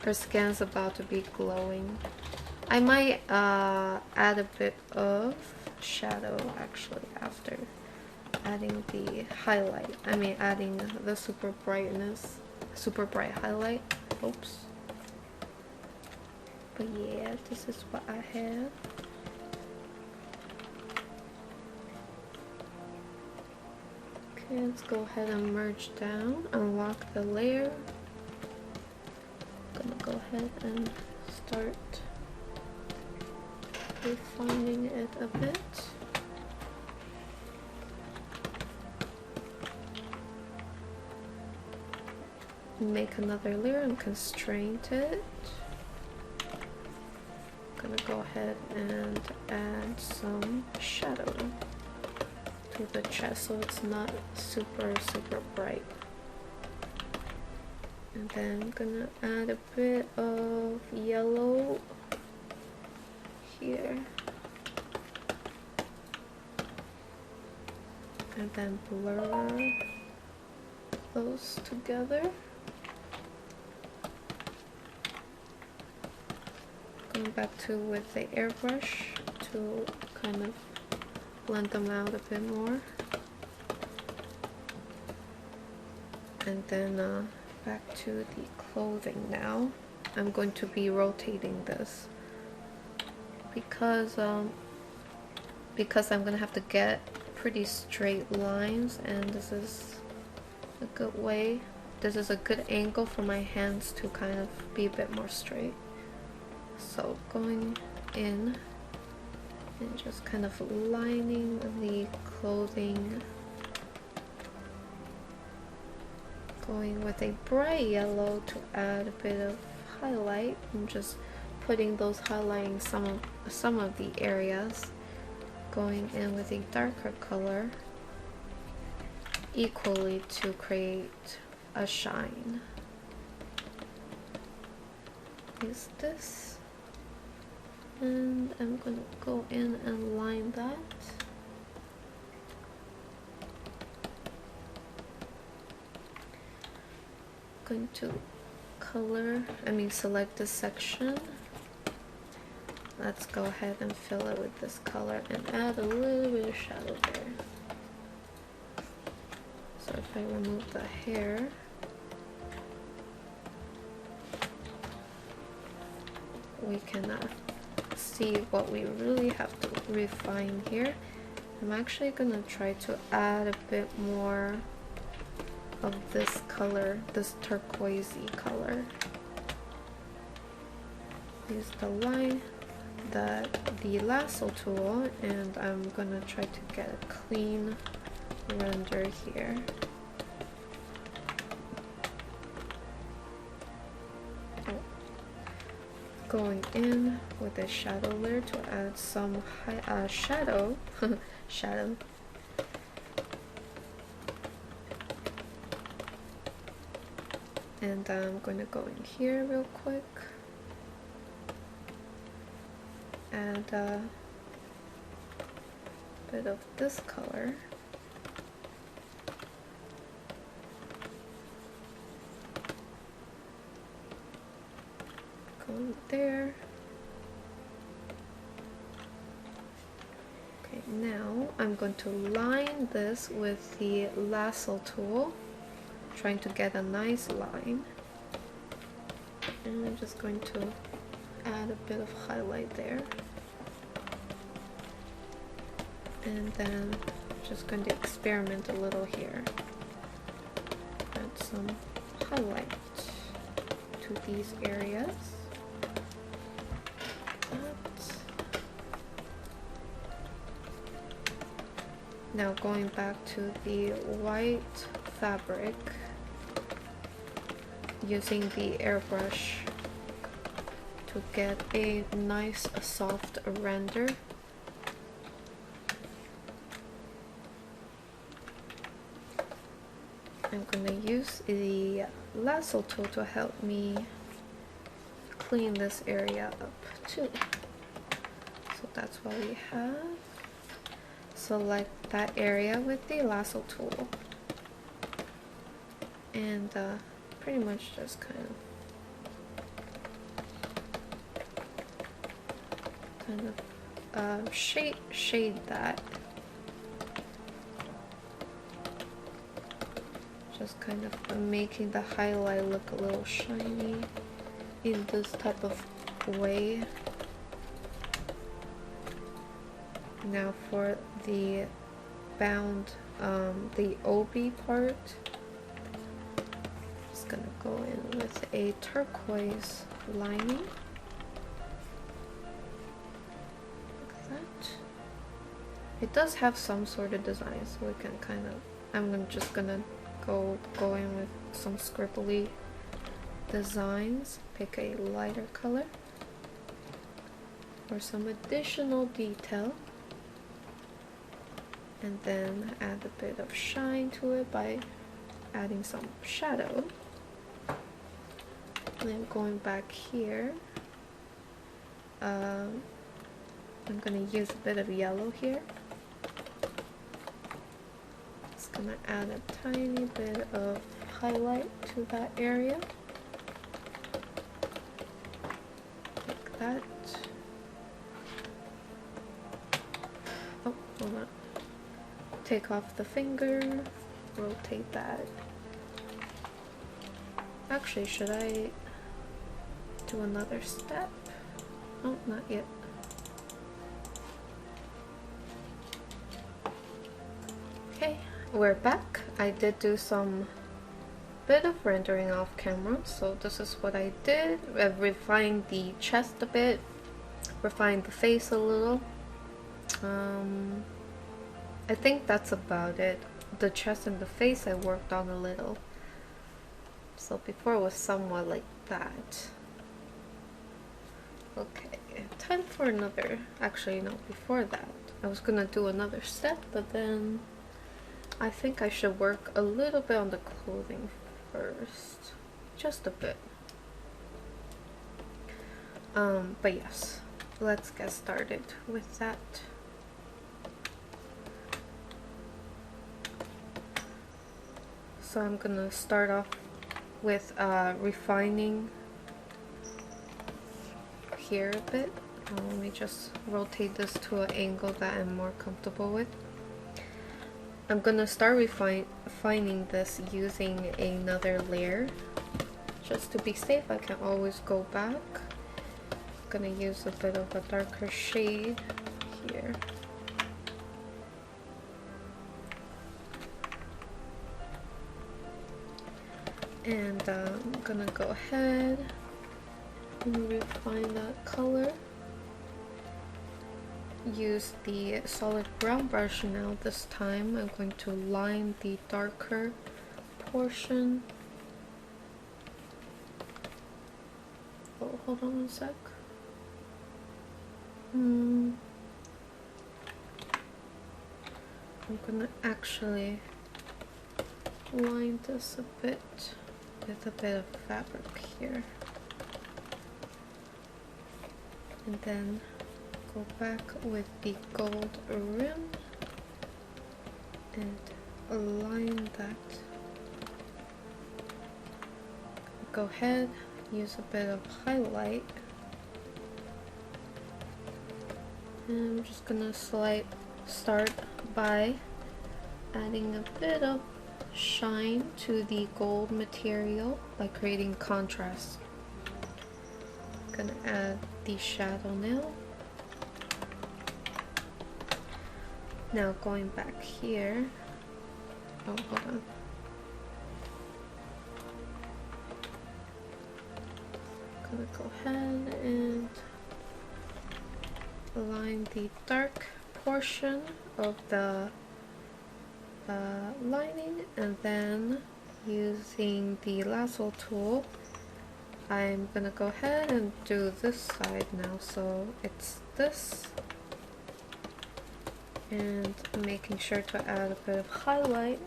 Her skin's about to be glowing. I might add a bit of shadow actually after adding the highlight. I mean adding the super bright highlight. Oops. But yeah, this is what I have. Okay, let's go ahead and merge down, unlock the layer. Gonna go ahead and start refining it a bit. Make another layer and constraint it. Gonna go ahead and add some shadow to the chest so it's not super bright. And then I'm gonna add a bit of yellow here. And then blur those together. Going back to with the airbrush to kind of blend them out a bit more. And then back to the clothing now. I'm going to be rotating this because I'm gonna have to get pretty straight lines, and this is a good way. This is a good angle for my hands to kind of be a bit more straight. So going in and just kind of lining the clothing. Going with a bright yellow to add a bit of highlight. I'm just putting those highlighting some of the areas. Going in with a darker color equally to create a shine. Is this, and I'm gonna go in and line that. Going to select this section. Let's go ahead and fill it with this color and add a little bit of shadow there. So if I remove the hair, we can see what we really have to refine here. I'm actually gonna try to add a bit more of this color, this turquoisey color. Use the lasso tool, and I'm gonna try to get a clean render here. Going in with a shadow layer to add some shadow. Shadow. And I'm going to go in here real quick. Add a bit of this color. Go there. Okay, now I'm going to line this with the lasso tool. trying to get a nice line. And I'm just going to add a bit of highlight there. And then just going to experiment a little here. Add some highlight to these areas. Now going back to the white fabric, using the airbrush to get a nice soft render. I'm gonna use the lasso tool to help me clean this area up too. So that's what we have. Select that area with the lasso tool and pretty much just kind of shade that. Just kind of making the highlight look a little shiny in this type of way. Now for the bound, the OB part, just gonna go in with a turquoise lining. Like that. It does have some sort of design, so we can kind of, just gonna go in with some scribbly designs. Pick a lighter color for some additional detail. And then add a bit of shine to it by adding some shadow. And then going back here, I'm gonna use a bit of yellow here. Just gonna add a tiny bit of highlight to that area. Like that. Oh, hold on. Take off the finger, rotate that. Actually, should I do another step? Oh, not yet. Okay, we're back. I did do some bit of rendering off camera, so this is what I did. I refined the chest a bit, refined the face a little. I think that's about it. The chest and the face I worked on a little. So before it was somewhat like that. Okay, time for another. Actually, no, before that. I was gonna do another step, but then I think I should work a little bit on the clothing first. Just a bit. But yes, let's get started with that. So I'm gonna start off with refining here a bit. Let me just rotate this to an angle that I'm more comfortable with. I'm gonna start refining this using another layer. Just to be safe, I can always go back. I'm gonna use a bit of a darker shade here. And I'm gonna go ahead and refine that color. Use the solid brown brush now. This time I'm going to line the darker portion. Oh, hold on one sec. I'm gonna actually line this a bit with a bit of fabric here, and then go back with the gold rim and align that. Go ahead, use a bit of highlight, and I'm just gonna start by adding a bit of shine to the gold material by creating contrast. Gonna add the shadow now. Now going back here. Oh, hold on. Gonna go ahead and align the dark portion of the lining, and then using the lasso tool I'm gonna go ahead and do this side now. So it's this, and making sure to add a bit of highlight.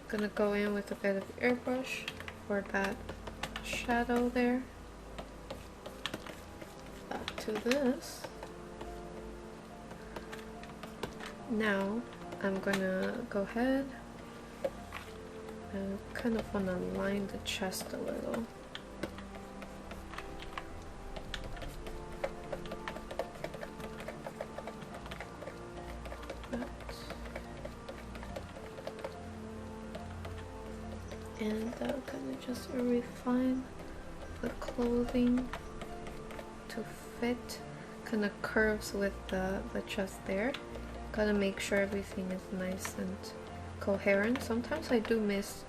Gonna go in with a bit of airbrush for that shadow there. Back to this. Now I'm gonna go ahead and kind of want to line the chest a little. And I'm gonna just refine the clothing to fit kind of curves with the chest there. Gotta make sure everything is nice and coherent. Sometimes I do miss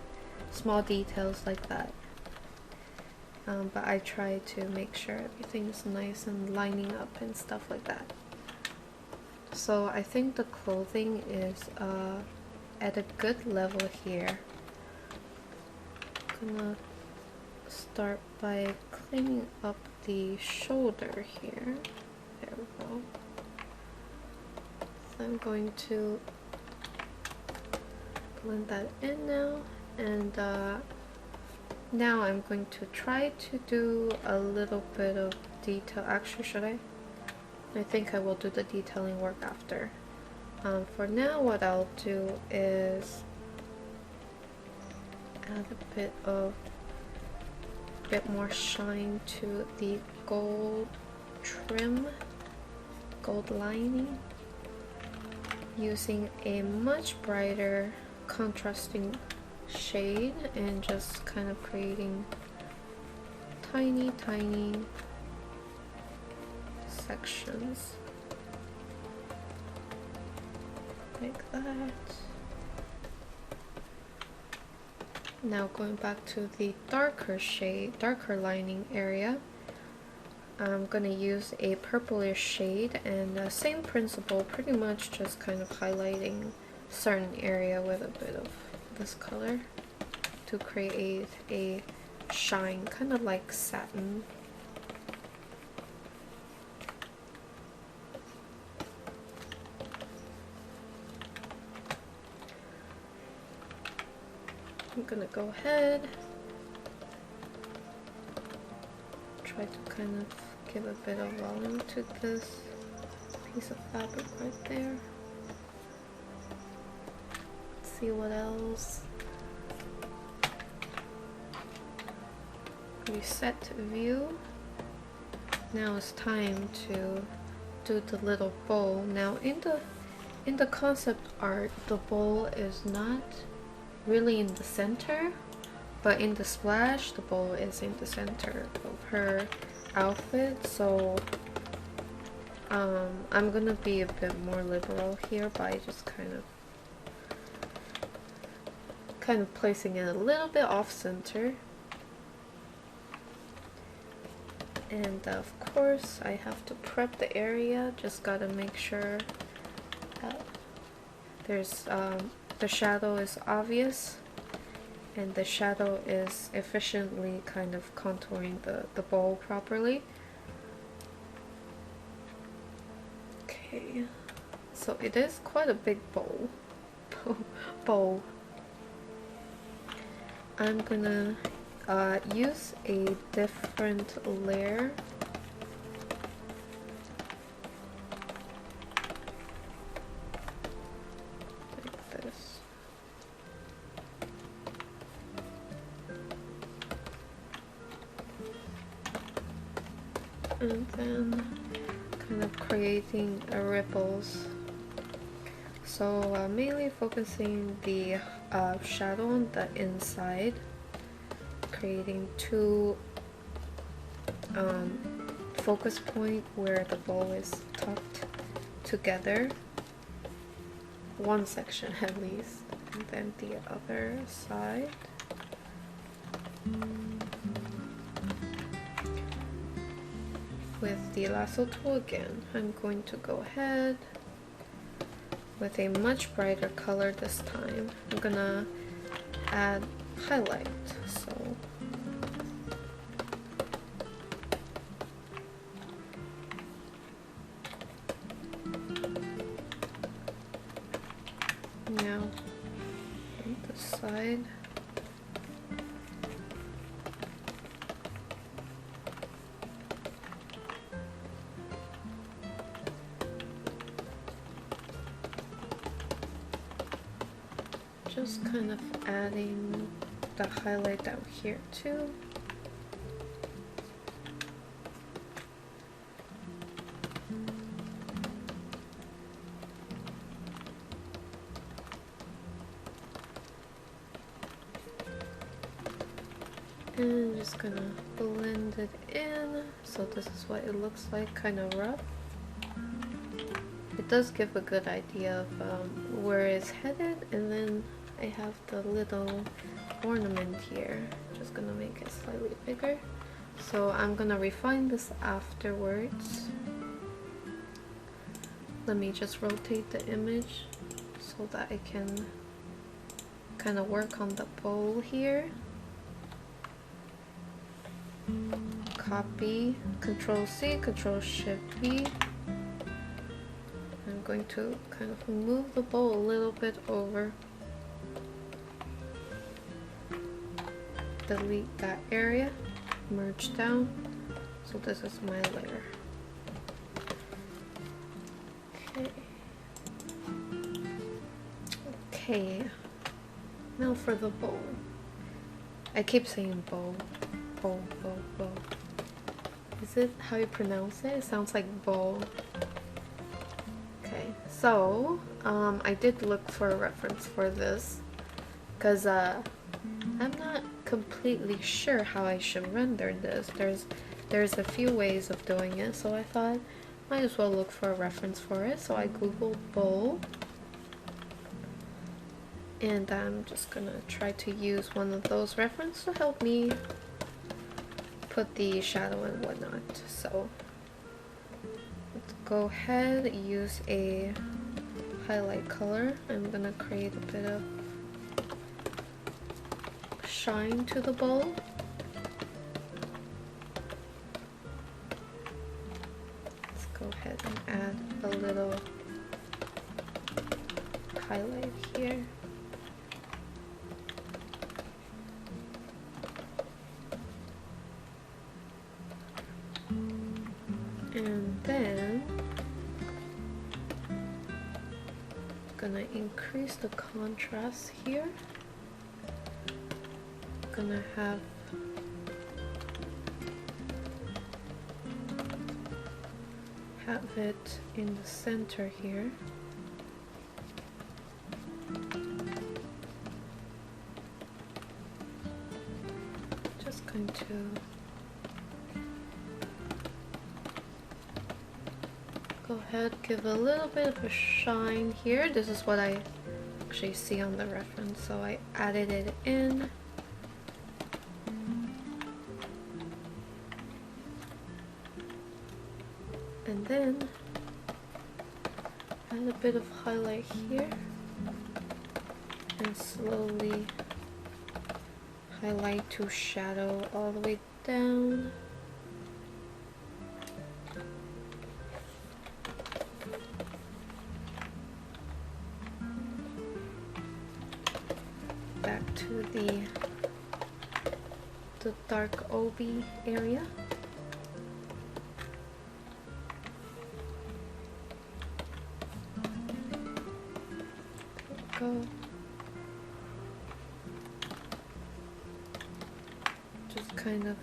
small details like that, but I try to make sure everything is nice and lining up and stuff like that. So I think the clothing is at a good level here. Gonna start by cleaning up the shoulder here. There we go. So I'm going to blend that in now, and now I'm going to try to do a little bit of detail. Actually, should I? I think I will do the detailing work after. For now, what I'll do is add a bit more shine to the gold trim, gold lining, using a much brighter contrasting shade and just kind of creating tiny sections like that. Now going back to the darker shade, darker lining area, I'm gonna use a purplish shade, and same principle, pretty much just kind of highlighting certain area with a bit of this color to create a shine, kind of like satin. I'm gonna go ahead, try to kind of give a bit of volume to this piece of fabric right there. Let's see what else. Reset view. Now it's time to do the little bow. Now in the concept art, the bow is not really in the center, but in the splash the bow is in the center of her outfit. So I'm gonna be a bit more liberal here by just kind of placing it a little bit off center. And of course I have to prep the area, just gotta make sure that there's the shadow is obvious and the shadow is efficiently kind of contouring the bowl properly. Okay, so it is quite a big bowl. I'm gonna use a different layer. Like this. And then kind of creating ripples. So mainly focusing the shadow on the inside, creating two focus point where the bow is tucked together, one section at least, and then the other side. With the lasso tool again, I'm going to go ahead with a much brighter color this time. I'm gonna add highlight, so now on this side. Just kind of adding the highlight down here too. And just gonna blend it in. So this is what it looks like, kind of rough. It does give a good idea of where it's headed, and then I have the little ornament here. Just gonna make it slightly bigger. So I'm gonna refine this afterwards. Let me just rotate the image so that I can kind of work on the bowl here. Copy, Control C, Control Shift V. I'm going to kind of move the bowl a little bit over. Delete that area, merge down. So this is my layer. Okay. Okay. Now for the bowl. I keep saying bowl. Bowl, bowl, bowl. Is it how you pronounce it? It sounds like bowl. Okay, so I did look for a reference for this because I'm not completely sure how I should render this. There's a few ways of doing it, so I thought might as well look for a reference for it. So I googled bowl, and I'm just gonna try to use one of those references to help me put the shadow and whatnot. So let's go ahead, use a highlight color. I'm gonna create a bit of shine to the bowl. Let's go ahead and add a little highlight here. And then gonna increase the contrast here. Gonna have it in the center here. Just going to go ahead, give a little bit of a shine here. This is what I actually see on the reference, so I added it in. And then add a bit of highlight here and slowly highlight to shadow all the way down. Back to the dark OB area. Go. Just kind of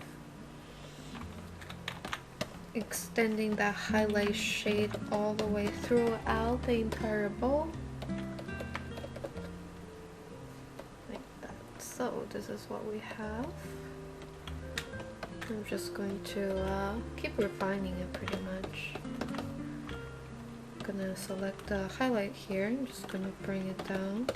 extending that highlight shade all the way throughout the entire bowl. this is what we have. I'm just going to keep refining it pretty much. I'm gonna select the highlight here. I'm just gonna bring it down.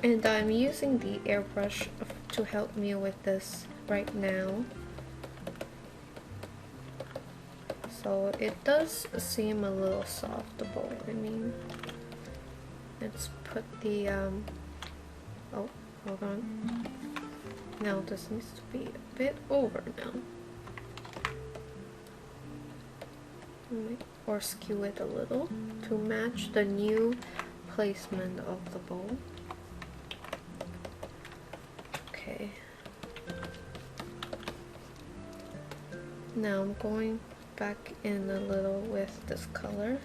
And I'm using the airbrush to help me with this right now. So it does seem a little soft, the bowl. I mean, let's put the, oh, hold on. Now this needs to be a bit over now. Or skew it a little to match the new placement of the bowl. Okay. Now I'm going back in a little with this color.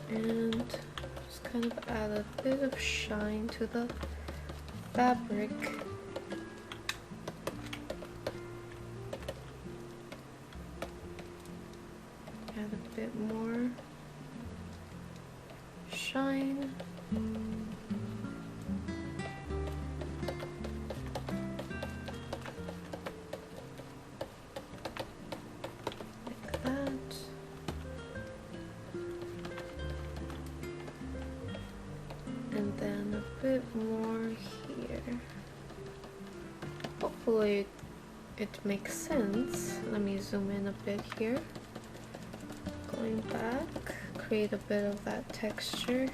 And just kind of add a bit of shine to the fabric. Add a bit more shine. Like that. And then a bit more here. Hopefully it makes sense. Let me zoom in a bit here. Going back, create a bit of that texture.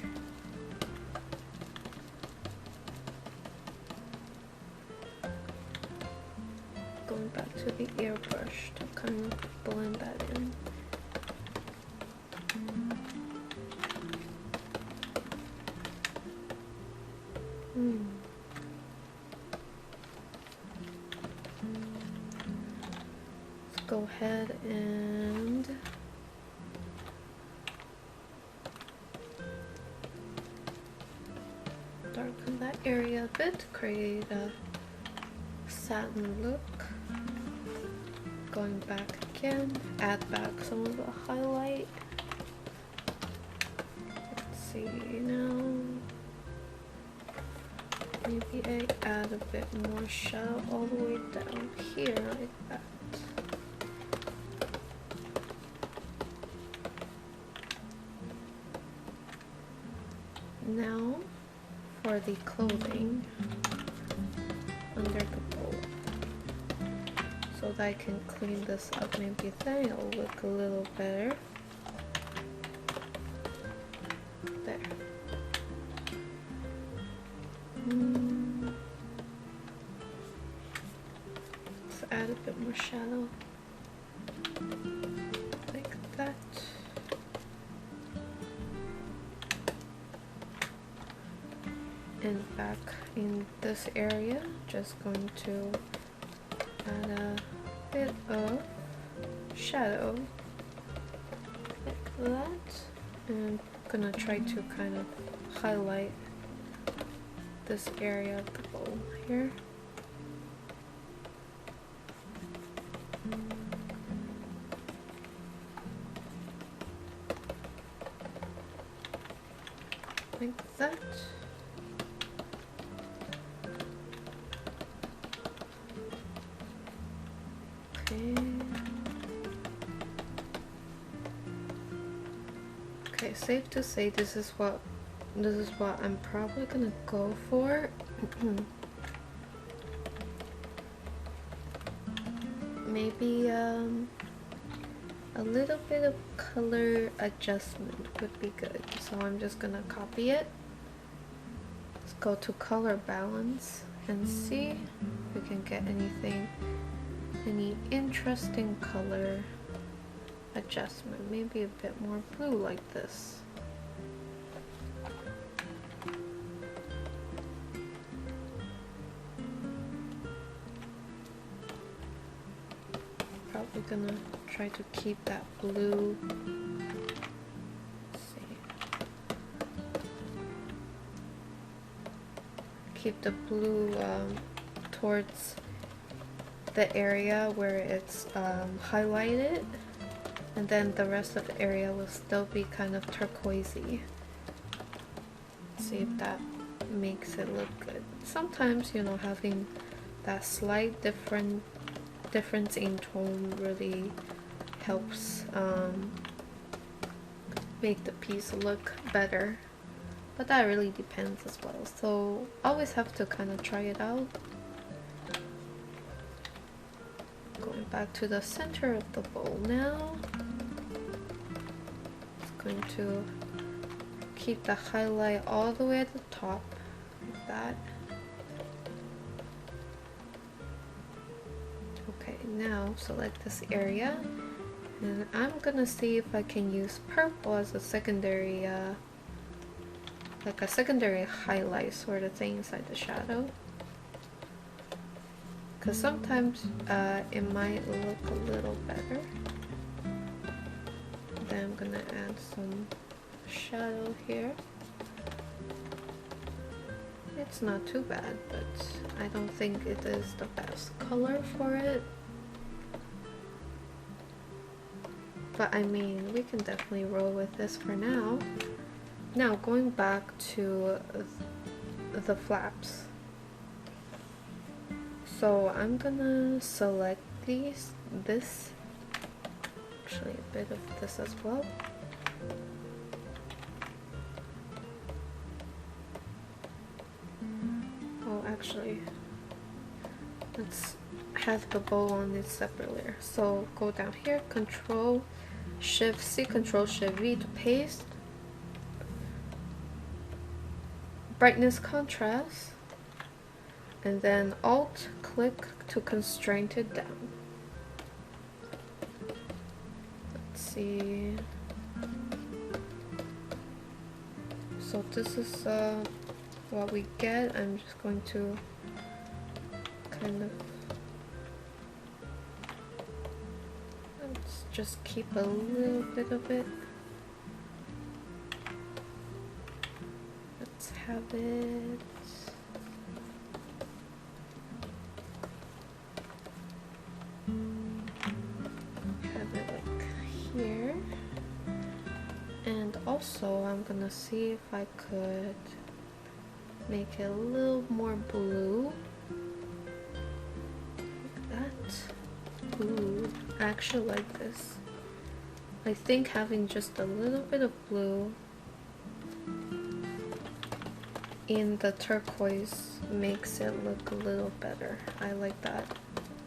Going back to the airbrush to kind of blend that in. Let's go ahead and darken that area a bit, create a satin look. Going back again, add back some of the highlight. Let's see now. Maybe I add a bit more shadow all the way down here like that. Now for the clothing under the bowl, so that I can clean this up. Maybe then it'll look a little better. There. Let's add a bit more shadow like that. And back in this area, just going to add a bit of shadow like that, and I'm gonna try to kind of highlight this area of the bowl here. Like that. Okay, safe to say this is what I'm probably gonna go for. Maybe a little bit of color adjustment would be good. So I'm just gonna copy it. Let's go to color balance and see if we can get any interesting color adjustment. Maybe a bit more blue like this. Probably gonna try to keep that blue. Let's see. Keep the blue towards the area where it's highlighted, and then the rest of the area will still be kind of turquoisey. See if that makes it look good. Sometimes, you know, having that slight difference in tone really helps make the piece look better, but that really depends as well, so always have to kind of try it out. Going back to the center of the bowl now. Just going to keep the highlight all the way at the top, like that. Okay, now select this area, and I'm gonna see if I can use purple as a secondary, like a secondary highlight sort of thing inside the shadow. Because sometimes it might look a little better. Then I'm gonna add some shadow here. It's not too bad, but I don't think it is the best color for it. But I mean, we can definitely roll with this for now. Now going back to the flaps. So I'm gonna select this, actually a bit of this as well. Oh, actually, let's have the bow on this separate layer. So go down here, Control Shift C, Control Shift V to paste. Brightness contrast. And then Alt click to constrain it down. Let's see. So this is what we get. I'm just going to kind of, let's just keep a little bit of it. Let's have it. Also, I'm gonna see if I could make it a little more blue, like that. Ooh, I actually like this. I think having just a little bit of blue in the turquoise makes it look a little better. I like that.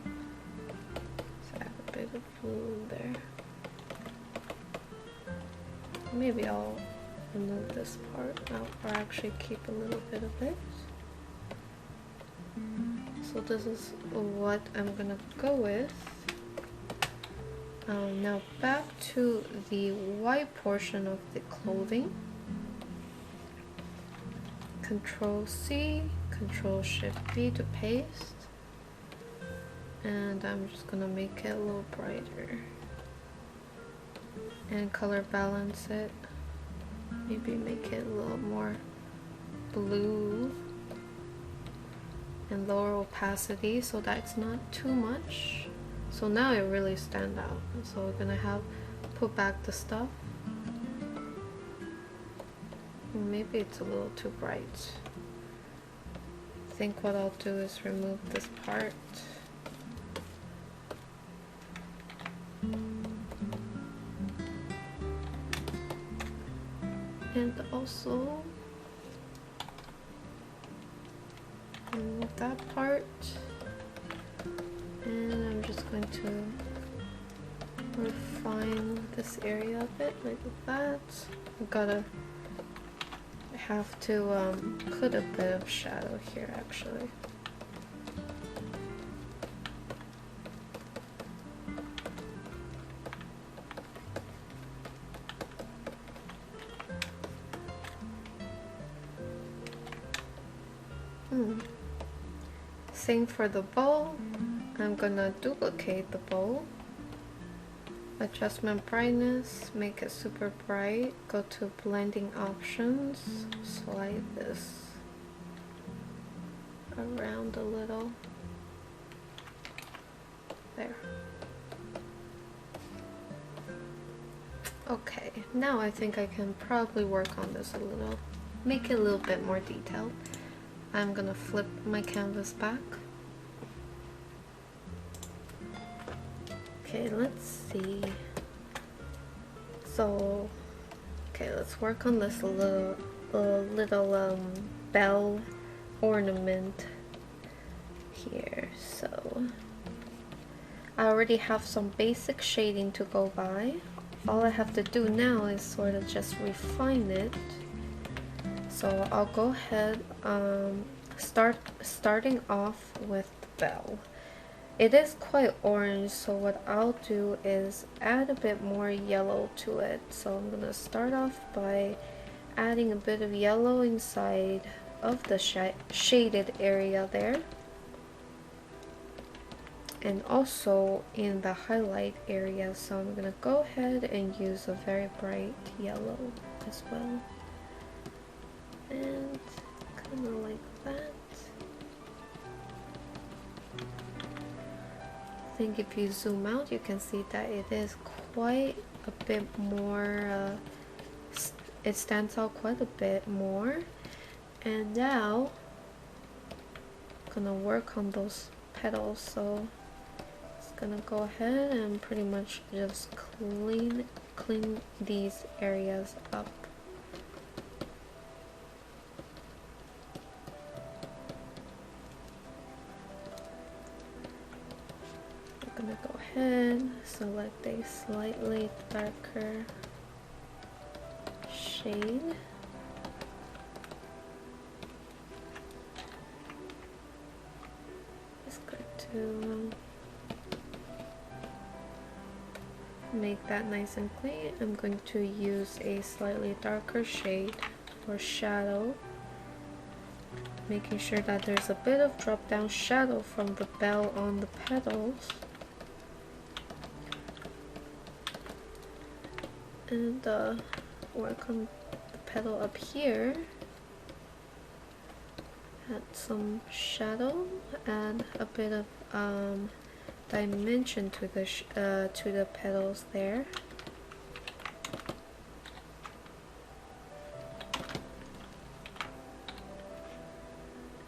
So add a bit of blue in there. Maybe I'll remove this part out, or actually keep a little bit of it. So this is what I'm gonna go with. Now back to the white portion of the clothing. Control C, Control Shift V to paste. And I'm just gonna make it a little brighter. And color balance it, maybe make it a little more blue, and lower opacity so that it's not too much. So now it really stands out. So we're gonna have put back the stuff. Maybe it's a little too bright. I think what I'll do is remove this part. And also remove that part, and I'm just going to refine this area a bit like that. I gotta have to put a bit of shadow here actually. Same for the bow. I'm gonna duplicate the bow. Adjustment brightness, make it super bright. Go to blending options, slide this around a little. There. Okay, now I think I can probably work on this a little, make it a little bit more detailed. I'm gonna flip my canvas back. Okay, let's see. So, okay, let's work on this little bell ornament here. So, I already have some basic shading to go by. All I have to do now is sort of just refine it. So I'll go ahead, starting off with the bell. It is quite orange, so what I'll do is add a bit more yellow to it. So I'm gonna start off by adding a bit of yellow inside of the shaded area there. And also in the highlight area, so I'm gonna go ahead and use a very bright yellow as well, and kind of like that. I think if you zoom out, you can see that it is quite a bit more, it stands out quite a bit more. And now I'm gonna work on those petals, so gonna go ahead and pretty much just clean these areas up. I'm gonna go ahead, select a slightly darker shade. Just going to make that nice and clean. I'm going to use a slightly darker shade for shadow, making sure that there's a bit of drop down shadow from the bell on the petals, and work on the petal up here. Add some shadow, add a bit of dimension to the petals there.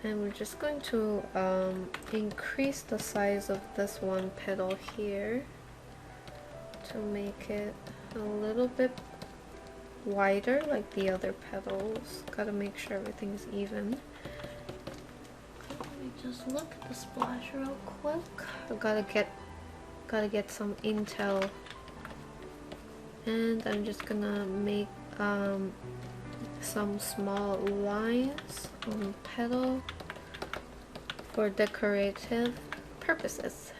And we're just going to increase the size of this one petal here to make it a little bit wider like the other petals. Gotta make sure everything's even. Just look at the splash real quick. I've gotta get some intel, and I'm just gonna make some small lines on the petal for decorative purposes.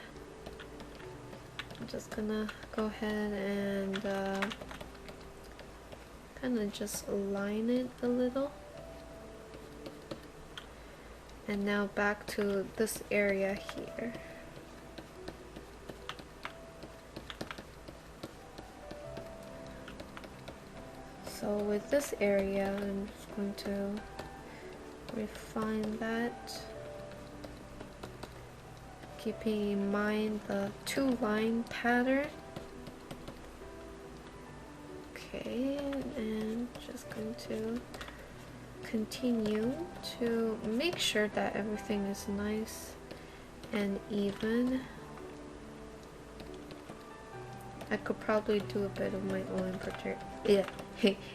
I'm just gonna go ahead and kind of just line it a little. And now back to this area here. So with this area, I'm just going to refine that, keeping in mind the two-line pattern. Okay, and just going to continue to make sure that everything is nice and even. I could probably do a bit of my own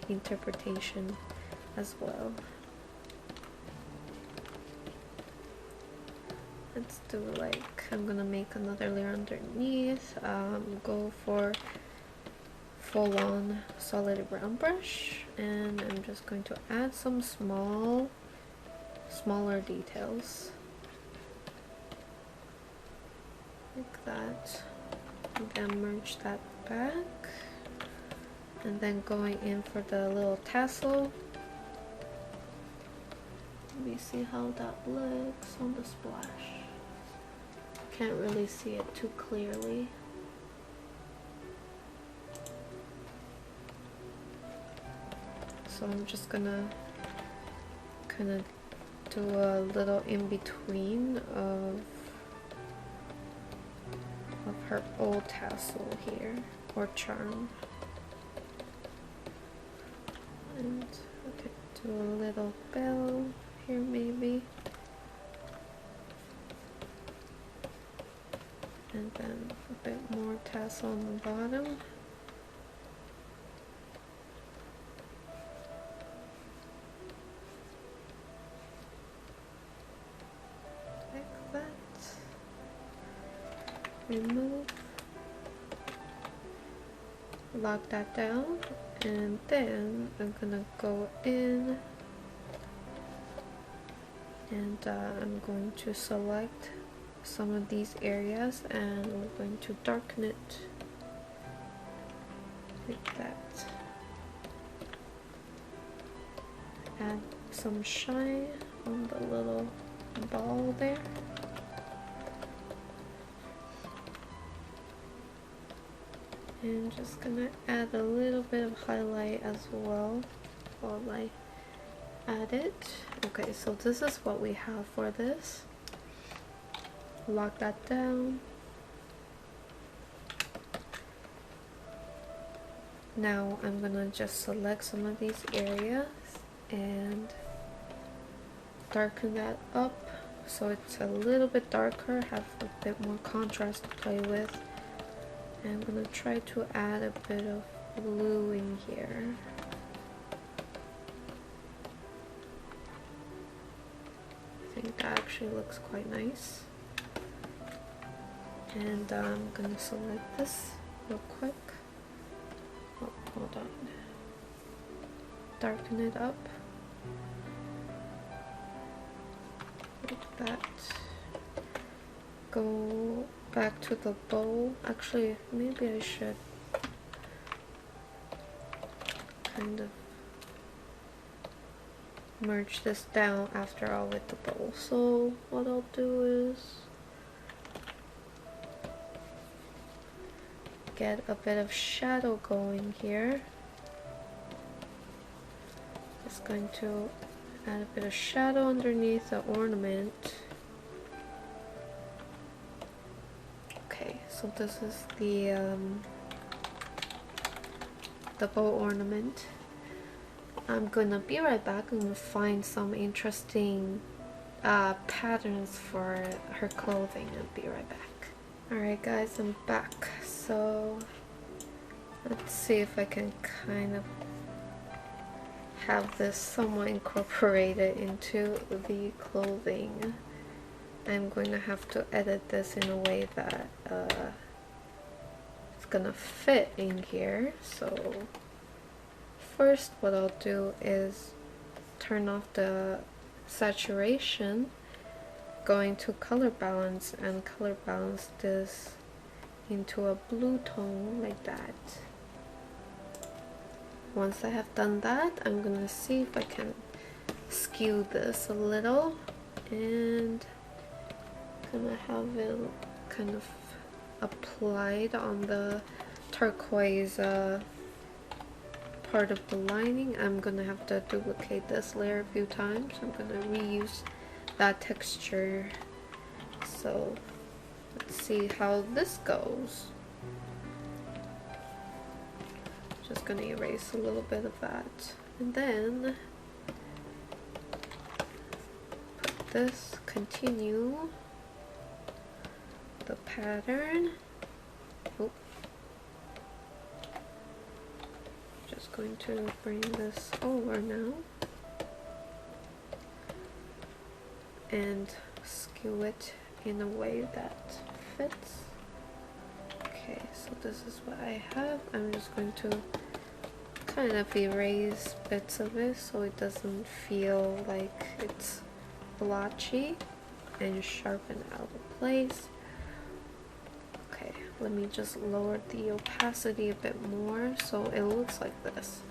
interpretation as well. Let's do, like, I'm gonna make another layer underneath. Go for full-on solid brown brush, and I'm just going to add some smaller details like that, and then merge that back, and then going in for the little tassel. Let me see how that looks on the splash. Can't really see it too clearly. So I'm just gonna kind of do a little in between of purple tassel here, or charm. And okay, do a little bell here maybe. And then a bit more tassel on the bottom. Like that. Remove. Lock that down. And then I'm gonna go in and I'm going to select some of these areas and we're going to darken it like that. Add some shine on the little ball there. And just gonna add a little bit of highlight as well while I add it. Okay, so this is what we have for this. Lock that down. Now I'm gonna just select some of these areas and darken that up so it's a little bit darker, have a bit more contrast to play with. And I'm gonna try to add a bit of blue in here. I think that actually looks quite nice. And I'm gonna select this real quick. Oh, hold on. Darken it up. Like that. Go back to the bowl. Actually, maybe I should kind of merge this down after all with the bowl. So what I'll do is get a bit of shadow going here. Just going to add a bit of shadow underneath the ornament. Okay, so this is the bow ornament. I'm gonna be right back. I'm gonna find some interesting patterns for her clothing and be right back. Alright guys, I'm back. So let's see if I can kind of have this somewhat incorporated into the clothing. I'm going to have to edit this in a way that it's gonna fit in here. So first what I'll do is turn off the saturation, going to color balance and color balance this into a blue tone like that. Once I have done that, I'm gonna see if I can skew this a little and gonna have it kind of applied on the turquoise part of the lining. I'm gonna have to duplicate this layer a few times. I'm gonna reuse that texture. So let's see how this goes. Just gonna erase a little bit of that and then put this, continue the pattern. Oh. Just going to bring this over now and skew it in a way that fits. Okay, so this is what I have. I'm just going to kind of erase bits of it so it doesn't feel like it's blotchy, and sharpen out the place. Okay, let me just lower the opacity a bit more so it looks like this.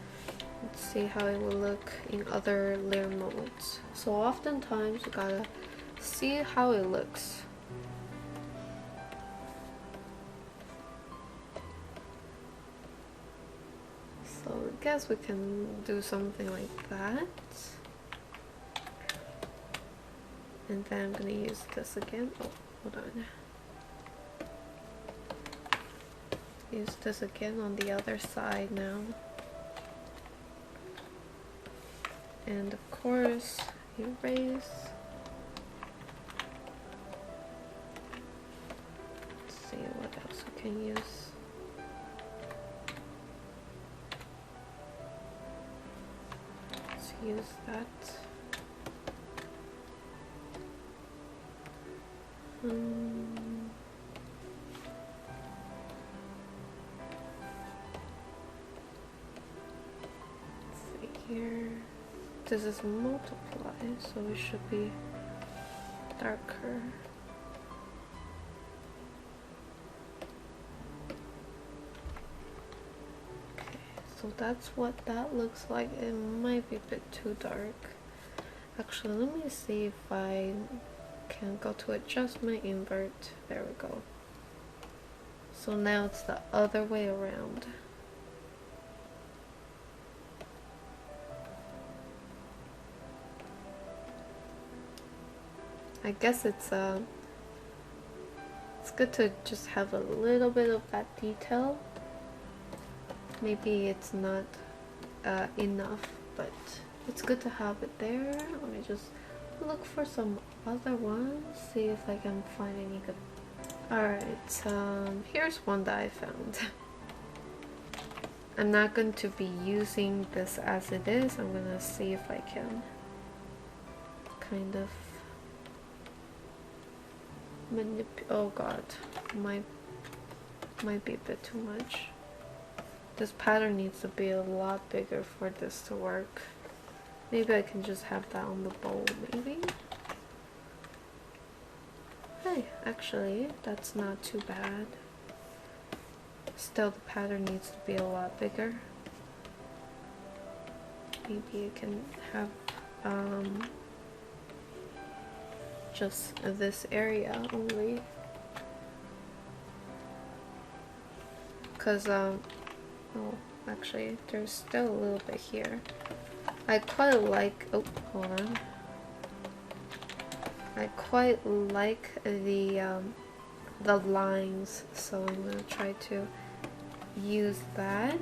Let's see how it will look in other layer modes. So oftentimes you gotta see how it looks. So I guess we can do something like that. And then I'm gonna use this again. Oh, hold on. use this again on the other side now. And of course, erase. Let's see what else we can use. Let's use that. Let's see here. This is multiply, so it should be darker. Okay, so that's what that looks like. It might be a bit too dark. Actually, let me see if I can go to adjustment, invert. There we go. So now it's the other way around. I guess it's good to just have a little bit of that detail. Maybe it's not enough, but it's good to have it there. Let me just look for some other ones, see if I can find any good. Alright, here's one that I found. I'm not going to be using this as it is. I'm gonna see if I can kind of oh god, might be a bit too much. This pattern needs to be a lot bigger for this to work. Maybe I can just have that on the bowl, maybe? Hey, actually, that's not too bad. Still, the pattern needs to be a lot bigger. Maybe you can have just this area only. Because, oh, actually, there's still a little bit here. I quite like, oh, hold on. I quite like the lines, so I'm gonna try to use that.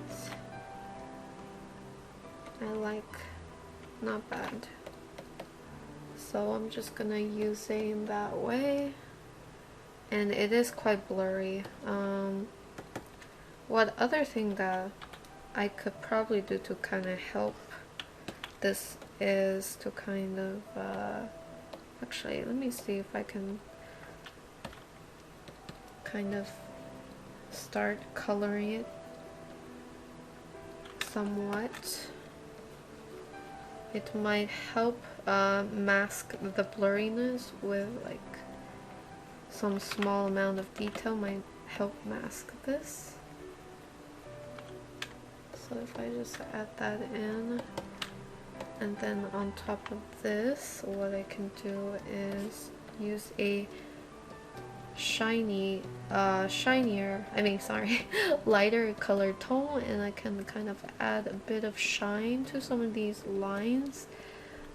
I like, not bad. So I'm just gonna use it in that way. And it is quite blurry. What other thing that I could probably do to kind of help this is to kind of, actually, let me see if I can kind of start coloring it somewhat. It might help mask the blurriness with like some small amount of detail might help mask this. So if I just add that in, and then on top of this, what I can do is use a shinier, lighter color tone, and I can kind of add a bit of shine to some of these lines,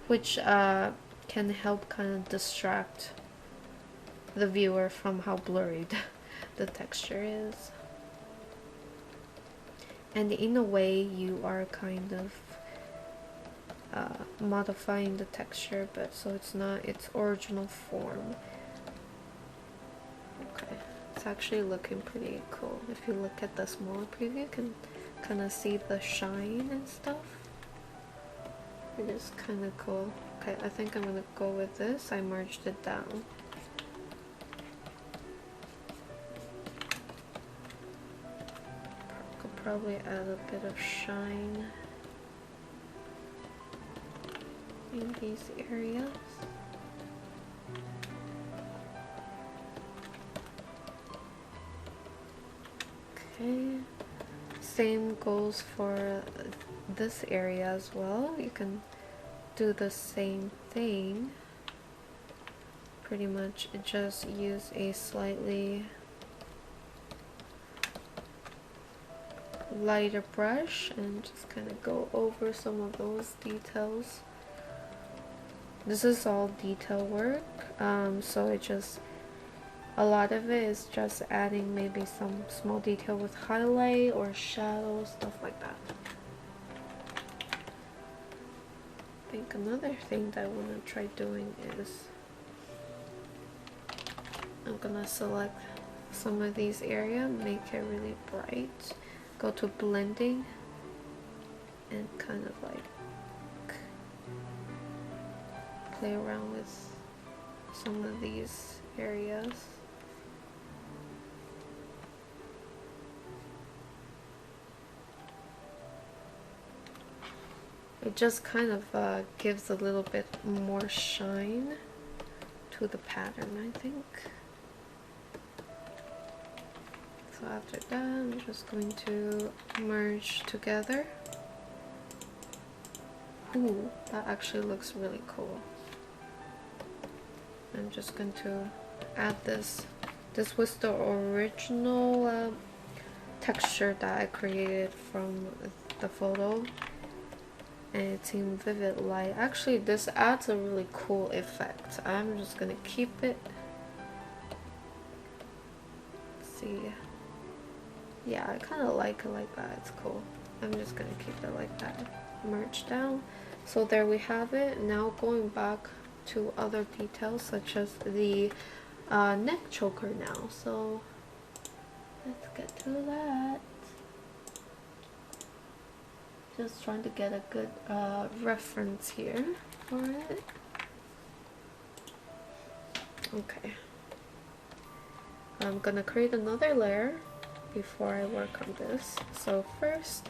which can help kind of distract the viewer from how blurry the texture is. And in a way, you are kind of modifying the texture, but so it's not its original form. Okay, it's actually looking pretty cool. If you look at the smaller preview, you can kind of see the shine and stuff. It is kind of cool. Okay, I think I'm gonna go with this. I merged it down. Could probably add a bit of shine in these areas. Okay, same goes for this area as well. You can do the same thing. Pretty much just use a slightly lighter brush and just kind of go over some of those details. This is all detail work, so it just A lot of it is just adding maybe some small detail with highlight or shadow, stuff like that. I think another thing that I want to try doing is I'm gonna select some of these areas, make it really bright, go to blending, and kind of like play around with some of these areas. It just kind of gives a little bit more shine to the pattern, I think. So after that, I'm just going to merge together. Ooh, that actually looks really cool. I'm just going to add this. This was the original texture that I created from the photo. And it's in vivid light. Actually, this adds a really cool effect. I'm just gonna keep it. Let's see. Yeah, I kind of like it like that. It's cool. I'm just gonna keep it like that. Merge down. So there we have it. Now going back to other details such as the neck choker now. So let's get to that. Just trying to get a good reference here for it. Okay. I'm gonna create another layer before I work on this. So first,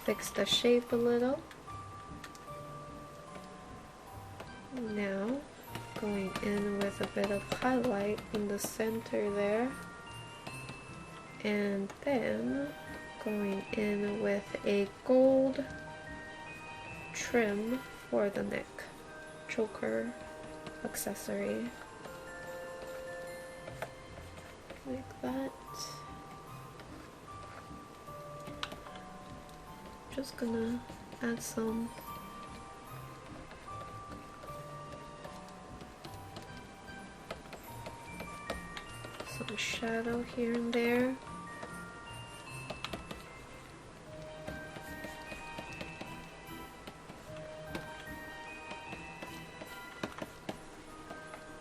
fix the shape a little. Now, going in with a bit of highlight in the center there. And then going in with a gold trim for the neck choker accessory, like that. Just gonna add some shadow here and there.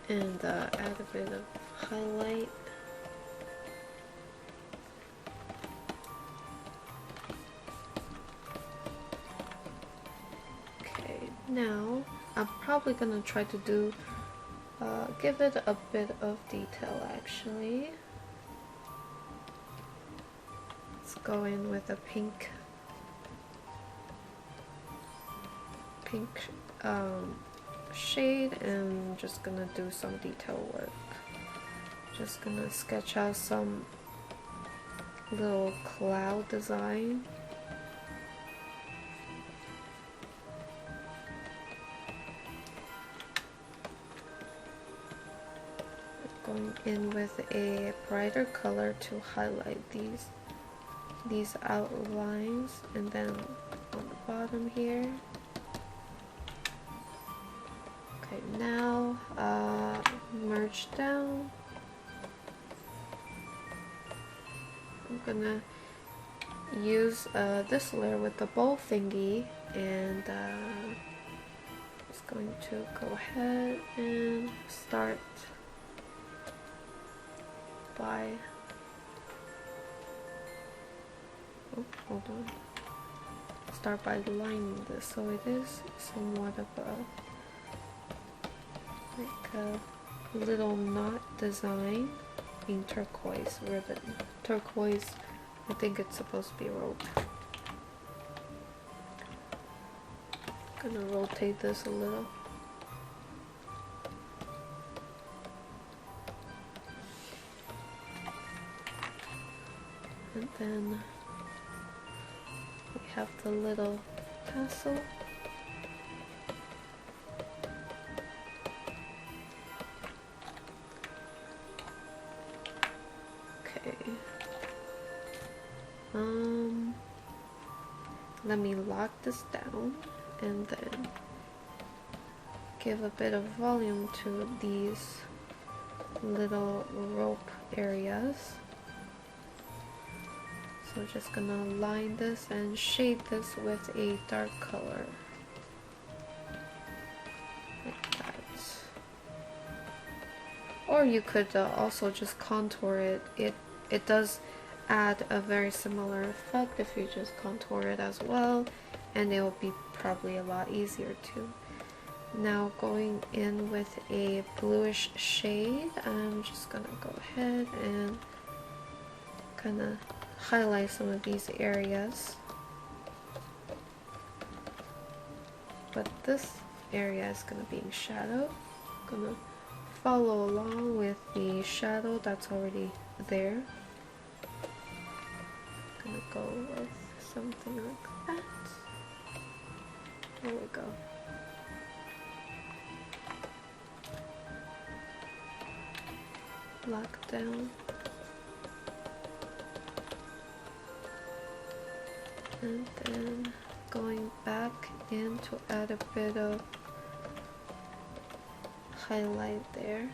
And add a bit of highlight. Okay, now I'm probably gonna try to do give it a bit of detail actually. Let's go in with a pink shade and just gonna do some detail work. Just gonna sketch out some little cloud design. Going in with a brighter color to highlight these outlines, and then on the bottom here. Okay, now merge down. I'm gonna use this layer with the bow thingy, and just going to go ahead and start by hold on. Start by lining this so it is somewhat of a little knot design in turquoise ribbon. Turquoise, I think it's supposed to be rope. Gonna rotate this a little. And then we have the little tassel. Okay. Let me lock this down and then give a bit of volume to these little rope areas. So just gonna line this and shade this with a dark color. Like that. Or you could also just contour it. It does add a very similar effect if you just contour it as well, and it will be probably a lot easier too. Now going in with a bluish shade, I'm just gonna go ahead and kind of highlight some of these areas. But this area is gonna be in shadow. I'm gonna follow along with the shadow that's already there. I'm gonna go with something like that. There we go. Black down. And then going back in to add a bit of highlight there.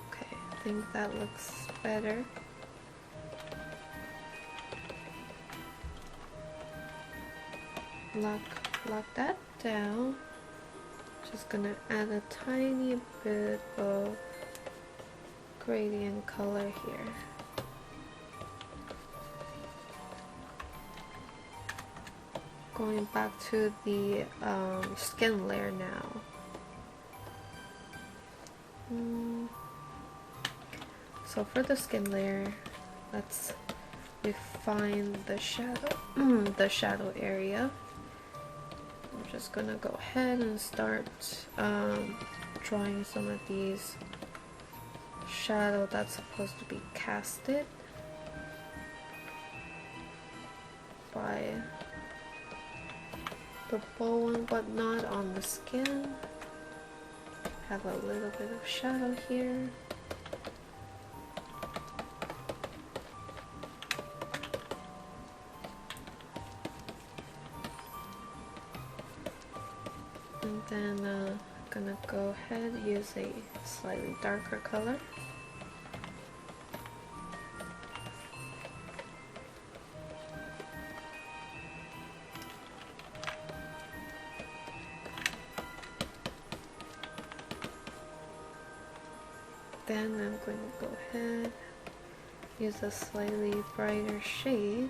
Okay, I think that looks better. Lock that down. Just gonna add a tiny bit of gradient color here. Going back to the skin layer now. So for the skin layer, let's refine the shadow, the shadow area. I'm just gonna go ahead and start drawing some of these shadow that's supposed to be casted by the bow and whatnot on the skin. Have a little bit of shadow here. And then gonna go ahead and use a slightly darker color. Then I'm going to go ahead, use a slightly brighter shade.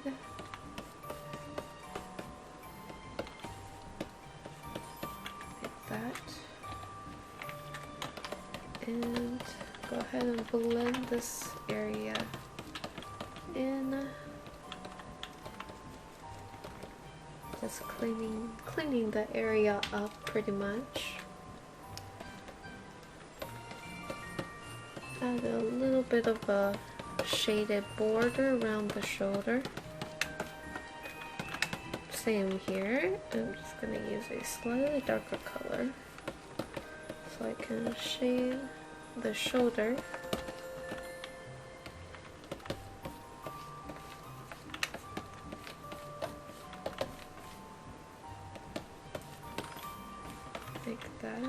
Like that. And go ahead and blend this area in. Just cleaning the area up pretty much. Add a little bit of a shaded border around the shoulder. Same here. I'm just going to use a slightly darker color so I can shade the shoulder. Like that.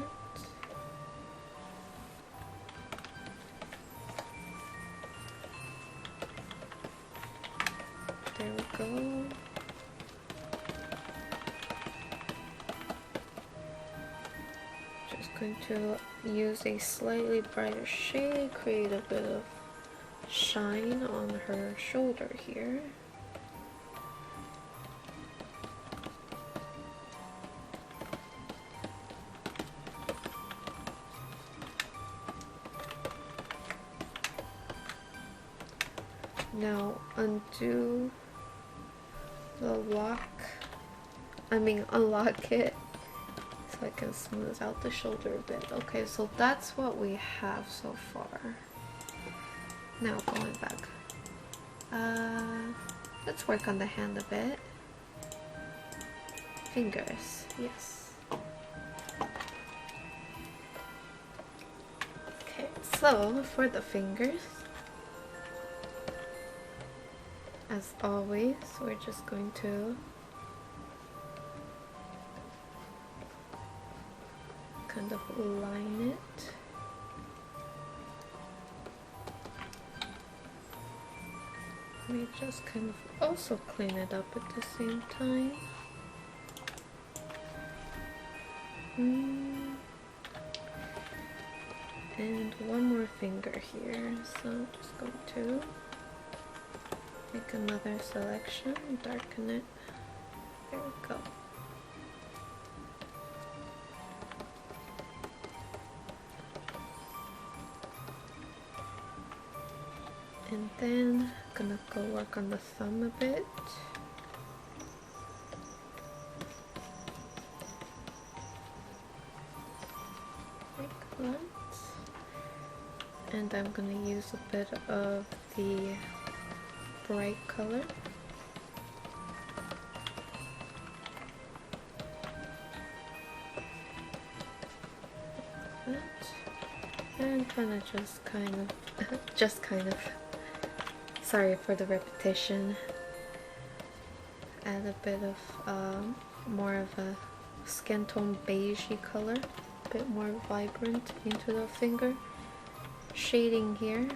There we go. Just going to use a slightly brighter shade, create a bit of shine on her shoulder here. Now undo the unlock it so I can smooth out the shoulder a bit. Okay, so that's what we have so far. Now going back. Let's work on the hand a bit. Fingers, yes. Okay, so for the fingers, as always, we're just going to kind of line it. We just kind of also clean it up at the same time. And one more finger here, so I'm just going to make another selection, darken it. There we go. And then I'm gonna go work on the thumb a bit. Like that. And I'm gonna use a bit of the bright color. Like that. And kind of just kind of, sorry for the repetition, add a bit of more of a skin tone beigey color, a bit more vibrant into the finger. Shading here.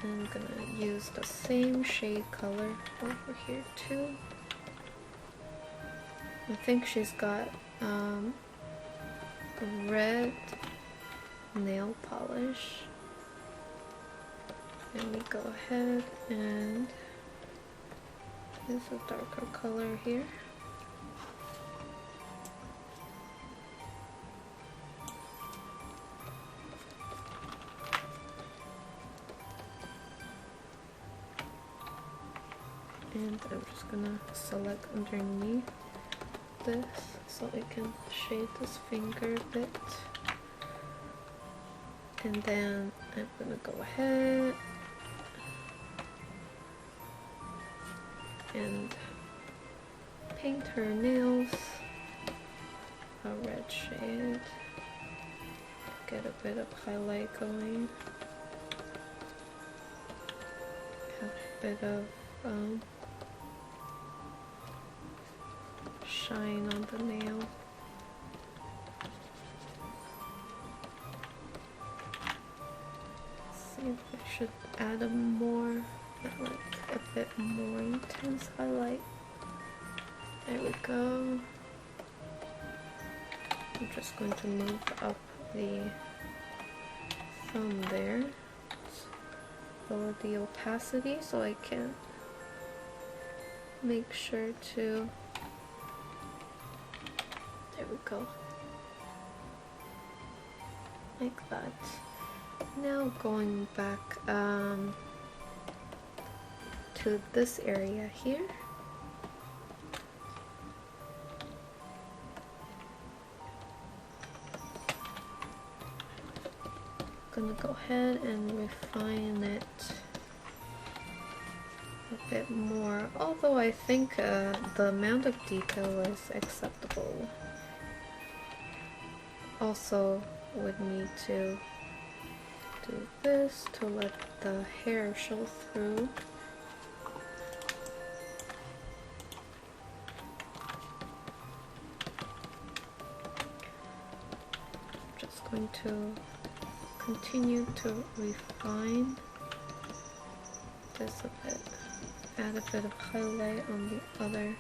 And I'm gonna use the same shade color over here too. I think she's got red nail polish. And we go ahead and use a darker color here. And I'm just gonna select underneath this so I can shade this finger a bit. And then I'm gonna go ahead and paint her nails a red shade. Get a bit of highlight going. Have a bit of shine on the nail. See if I should add a more, like a bit more intense highlight. There we go. I'm just going to move up the thumb there. Lower the opacity so I can make sure to, there we go, like that. Now going back to this area here. Gonna go ahead and refine it a bit more, although I think the amount of detail is acceptable. Also would need to do this to let the hair show through. I'm just going to continue to refine this a bit. Add a bit of highlight on the other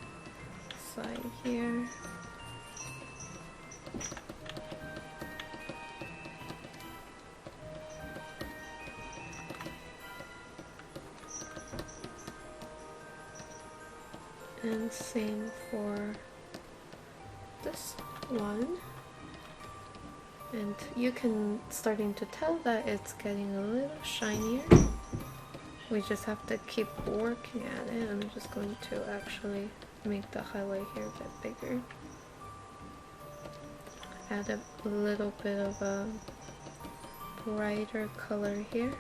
side here. And same for this one. And you can starting to tell that it's getting a little shinier. We just have to keep working at it. I'm just going to actually make the highlight here a bit bigger. Add a little bit of a brighter color here.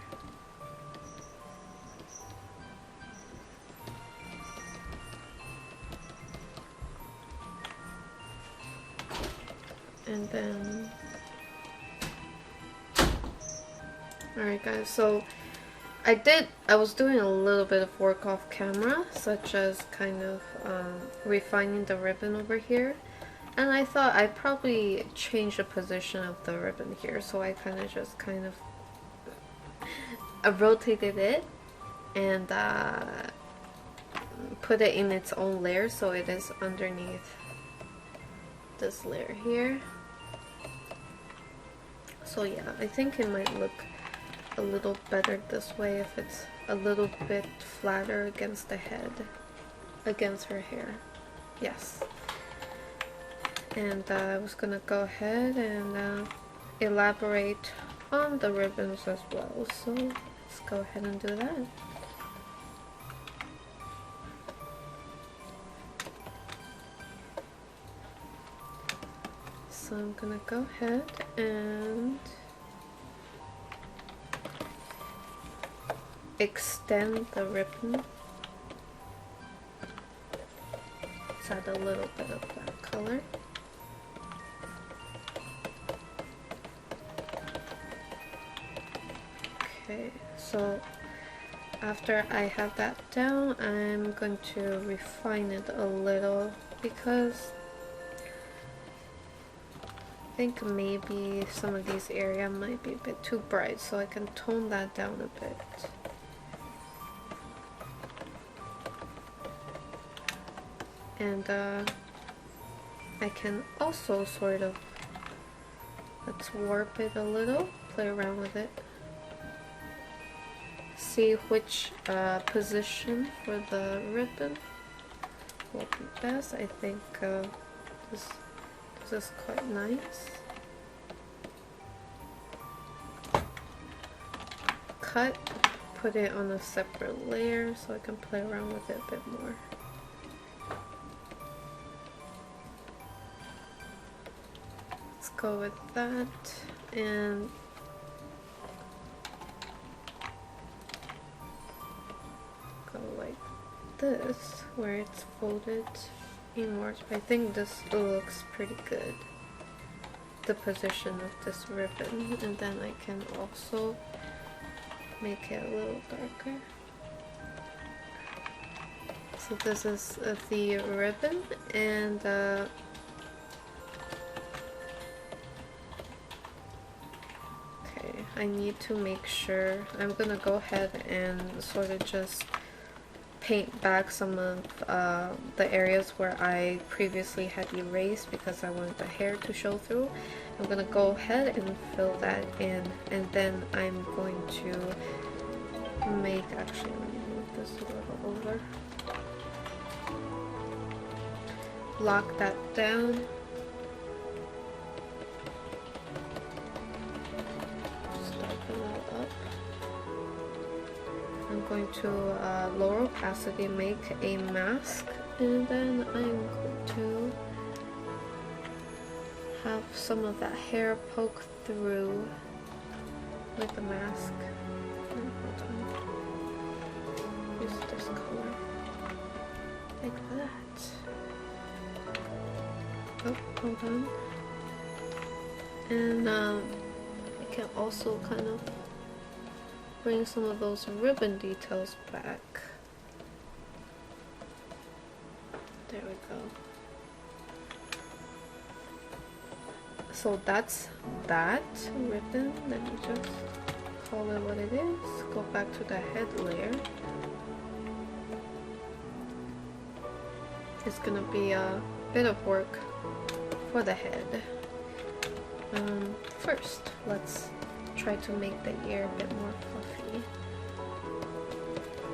And then, alright guys, so I was doing a little bit of work off camera, such as kind of refining the ribbon over here. And I thought I'd probably change the position of the ribbon here, so I kind of rotated it and put it in its own layer, so it is underneath this layer here. So yeah, I think it might look a little better this way if it's a little bit flatter against the head, against her hair. Yes. And I was gonna go ahead and elaborate on the ribbons as well, so let's go ahead and do that. So I'm gonna go ahead and extend the ribbon. Let's add a little bit of that color. Okay, so after I have that down, I'm going to refine it a little because I think maybe some of these areas might be a bit too bright, so I can tone that down a bit. And I can also sort of, let's warp it a little, play around with it. See which position for the ribbon will be best. I think this is quite nice. Cut, put it on a separate layer so I can play around with it a bit more. Let's go with that, and go like this where it's folded inwards. I think this looks pretty good, the position of this ribbon, and then I can also make it a little darker. So this is the ribbon, and I need to make sure, I'm gonna go ahead and sort of just paint back some of the areas where I previously had erased because I wanted the hair to show through. I'm gonna go ahead and fill that in, and then I'm going to make, actually let me move this a little over, lock that down. I'm going to lower opacity, make a mask, and then I'm going to have some of that hair poke through with the mask. Hold on. Use this color. Like that. Oh, hold on. And I can also kind of bring some of those ribbon details back. There we go. So that's that ribbon. Let me just call it what it is. Go back to the head layer. It's gonna be a bit of work for the head. First, let's try to make the ear a bit more fluffy.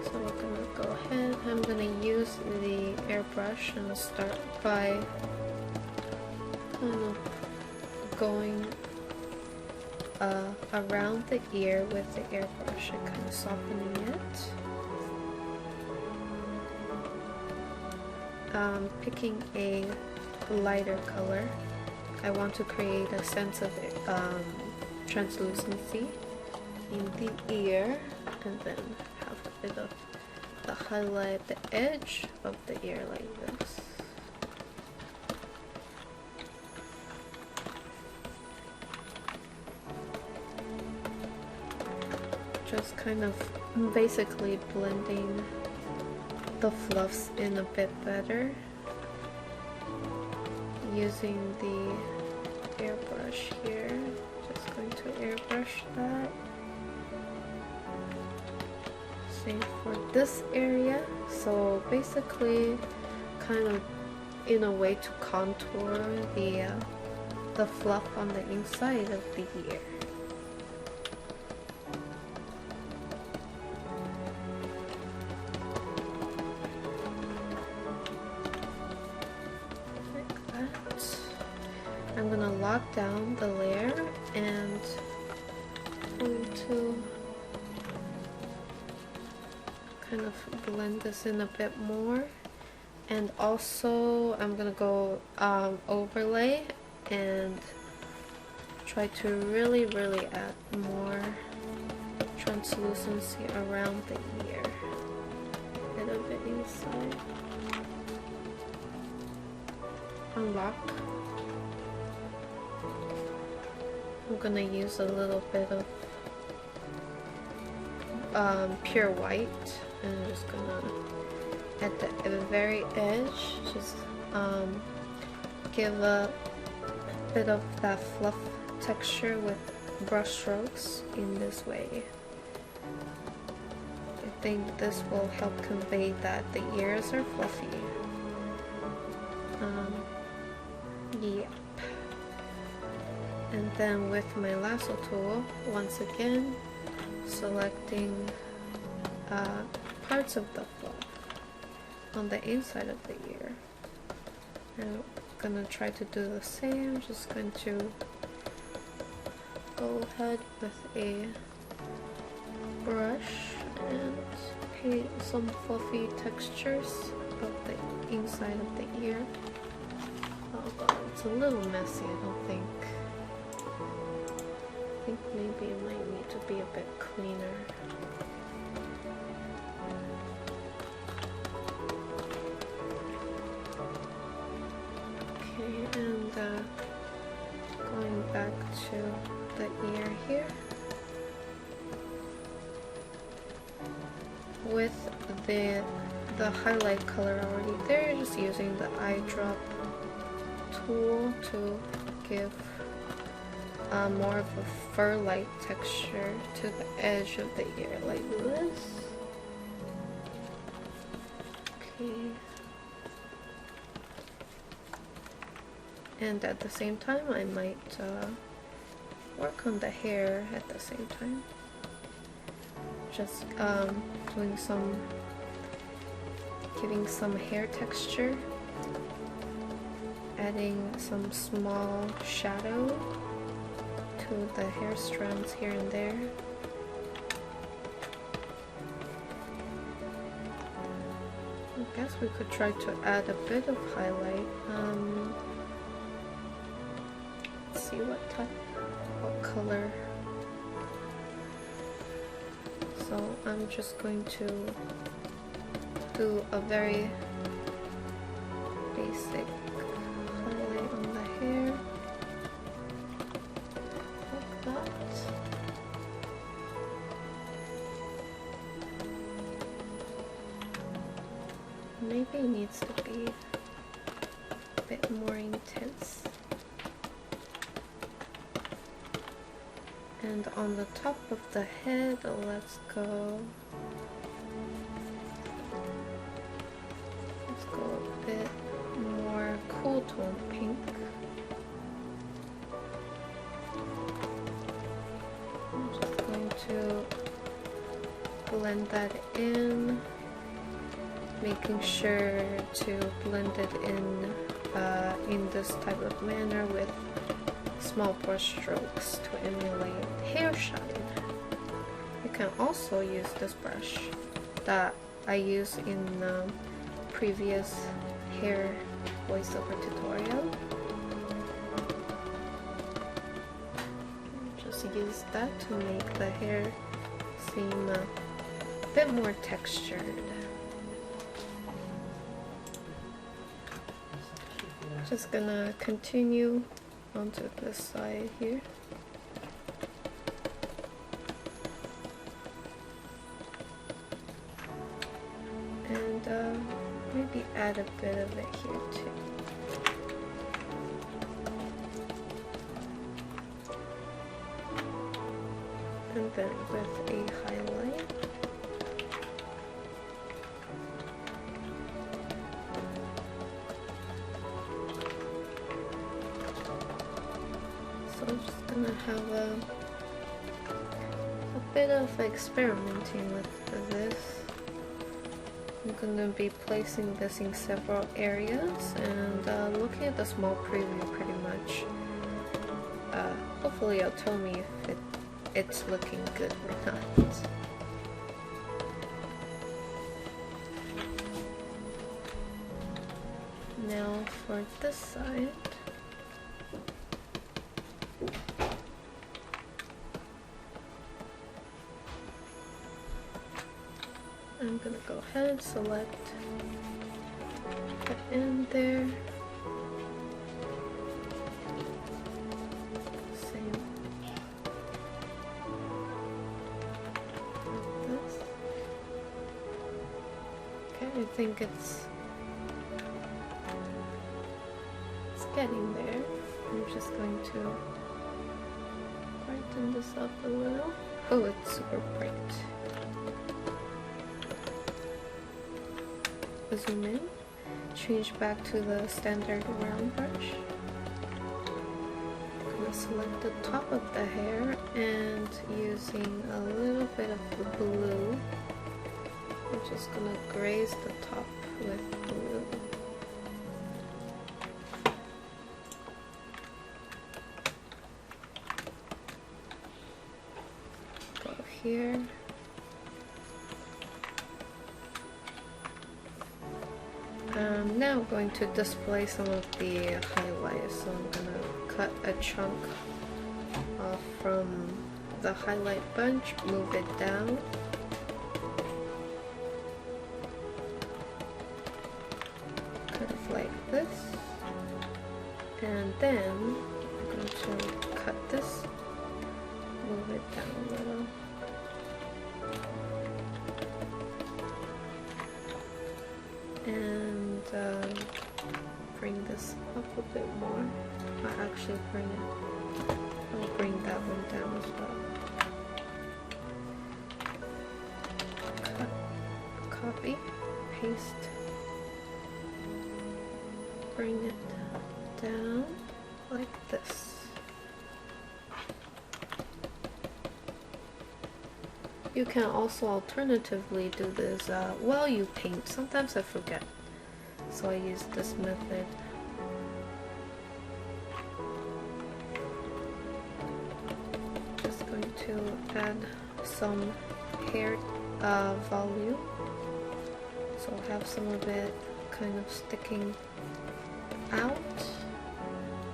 So we're gonna go ahead, I'm gonna use the airbrush and start by kind of going around the ear with the airbrush and kind of softening it. Picking a lighter color. I want to create a sense of translucency in the ear, and then have a bit of the highlight at the edge of the ear like this. Just kind of I'm basically blending the fluffs in a bit better using the airbrush here. Just going to airbrush that. Same for this area. So basically kind of in a way to contour the fluff on the inside of the ear. Like that. I'm gonna lock down the layer and going to kind of blend this in a bit more. And also I'm gonna go overlay and try to really add more translucency around the ear, a little bit inside. Unlock. I'm gonna use a little bit of pure white, and I'm just gonna at the very edge just give a bit of that fluff texture with brush strokes in this way. I think this will help convey that the ears are fluffy. Yep. And then with my lasso tool, once again selecting parts of the fluff on the inside of the ear. I'm gonna try to do the same. Just going to go ahead with a brush and paint some fluffy textures of the inside of the ear. Oh god, it's a little messy, I don't think. I think maybe it might need to be a bit cleaner. Okay, and going back to the ear here. With the highlight color already there, just using the eyedrop tool to give more of a fur-like texture to the edge of the ear, like this. Okay. And at the same time, I might work on the hair at the same time. Just doing giving some hair texture, adding some small shadow to the hair strands here and there. I guess we could try to add a bit of highlight. Let's see what color. So I'm just going to do a very basic highlight on the hair, like that. Maybe it needs to be a bit more intense. And on the top of the head, let's go a bit more cool tone pink. I'm just going to blend that in, making sure to blend it in this type of manner with small brush strokes to emulate hair shine. You can also use this brush that I used in the previous hair voiceover tutorial. Just use that to make the hair seem a bit more textured. Just gonna continue onto this side here. and maybe add a bit of it here too. And then with a highlight, so I'm just gonna have a bit of experimenting with this. I'm gonna be placing this in several areas and looking at the small preview pretty much. Hopefully it'll tell me if it's looking good or not. Now for this side, I'm gonna go ahead and select the end there. Same like this. Okay, I think it's getting there. I'm just going to brighten this up a little. Oh, it's super bright. Zoom in, change back to the standard round brush. I'm gonna select the top of the hair and using a little bit of the blue, I'm just gonna graze the top with blue. Go here. Now I'm going to display some of the highlights, so I'm gonna cut a chunk off from the highlight bunch, move it down, kind of like this, and then I'm going to cut this, move it down a little. And bring this up a bit more. I'll actually I'll bring that one down as well. Cut, copy, paste, bring it down like this. You can also alternatively do this while you paint. Sometimes I forget, so I use this method. Just going to add some hair volume, so I'll have some of it kind of sticking out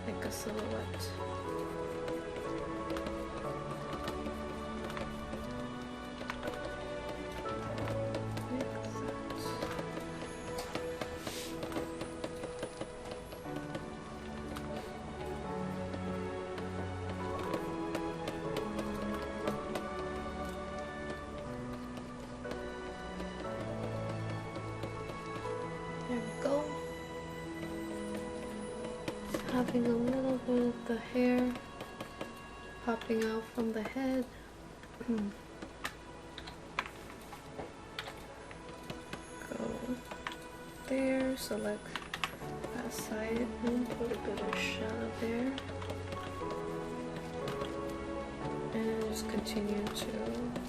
like a silhouette. There we go. Having a little bit of the hair popping out from the head. Go there, select that side and put a bit of shadow there. And just continue to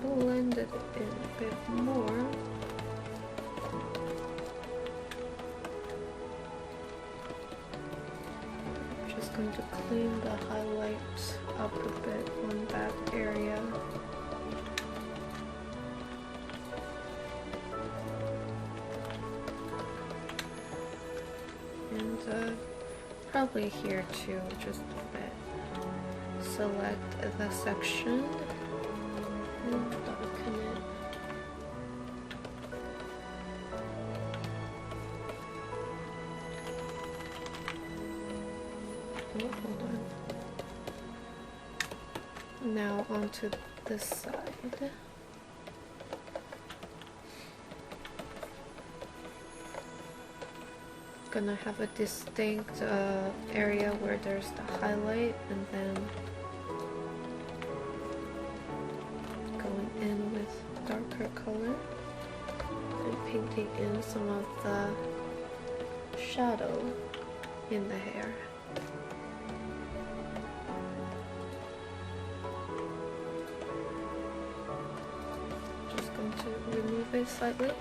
blend it in a bit more. Going to clean the highlights up a bit on that area. And probably here too, just a bit. Select the section and darken it. Oh, hold on. Now onto this side. gonna have a distinct area where there's the highlight, and then going in with darker color and painting in some of the shadow in the hair. Just going to remove it slightly.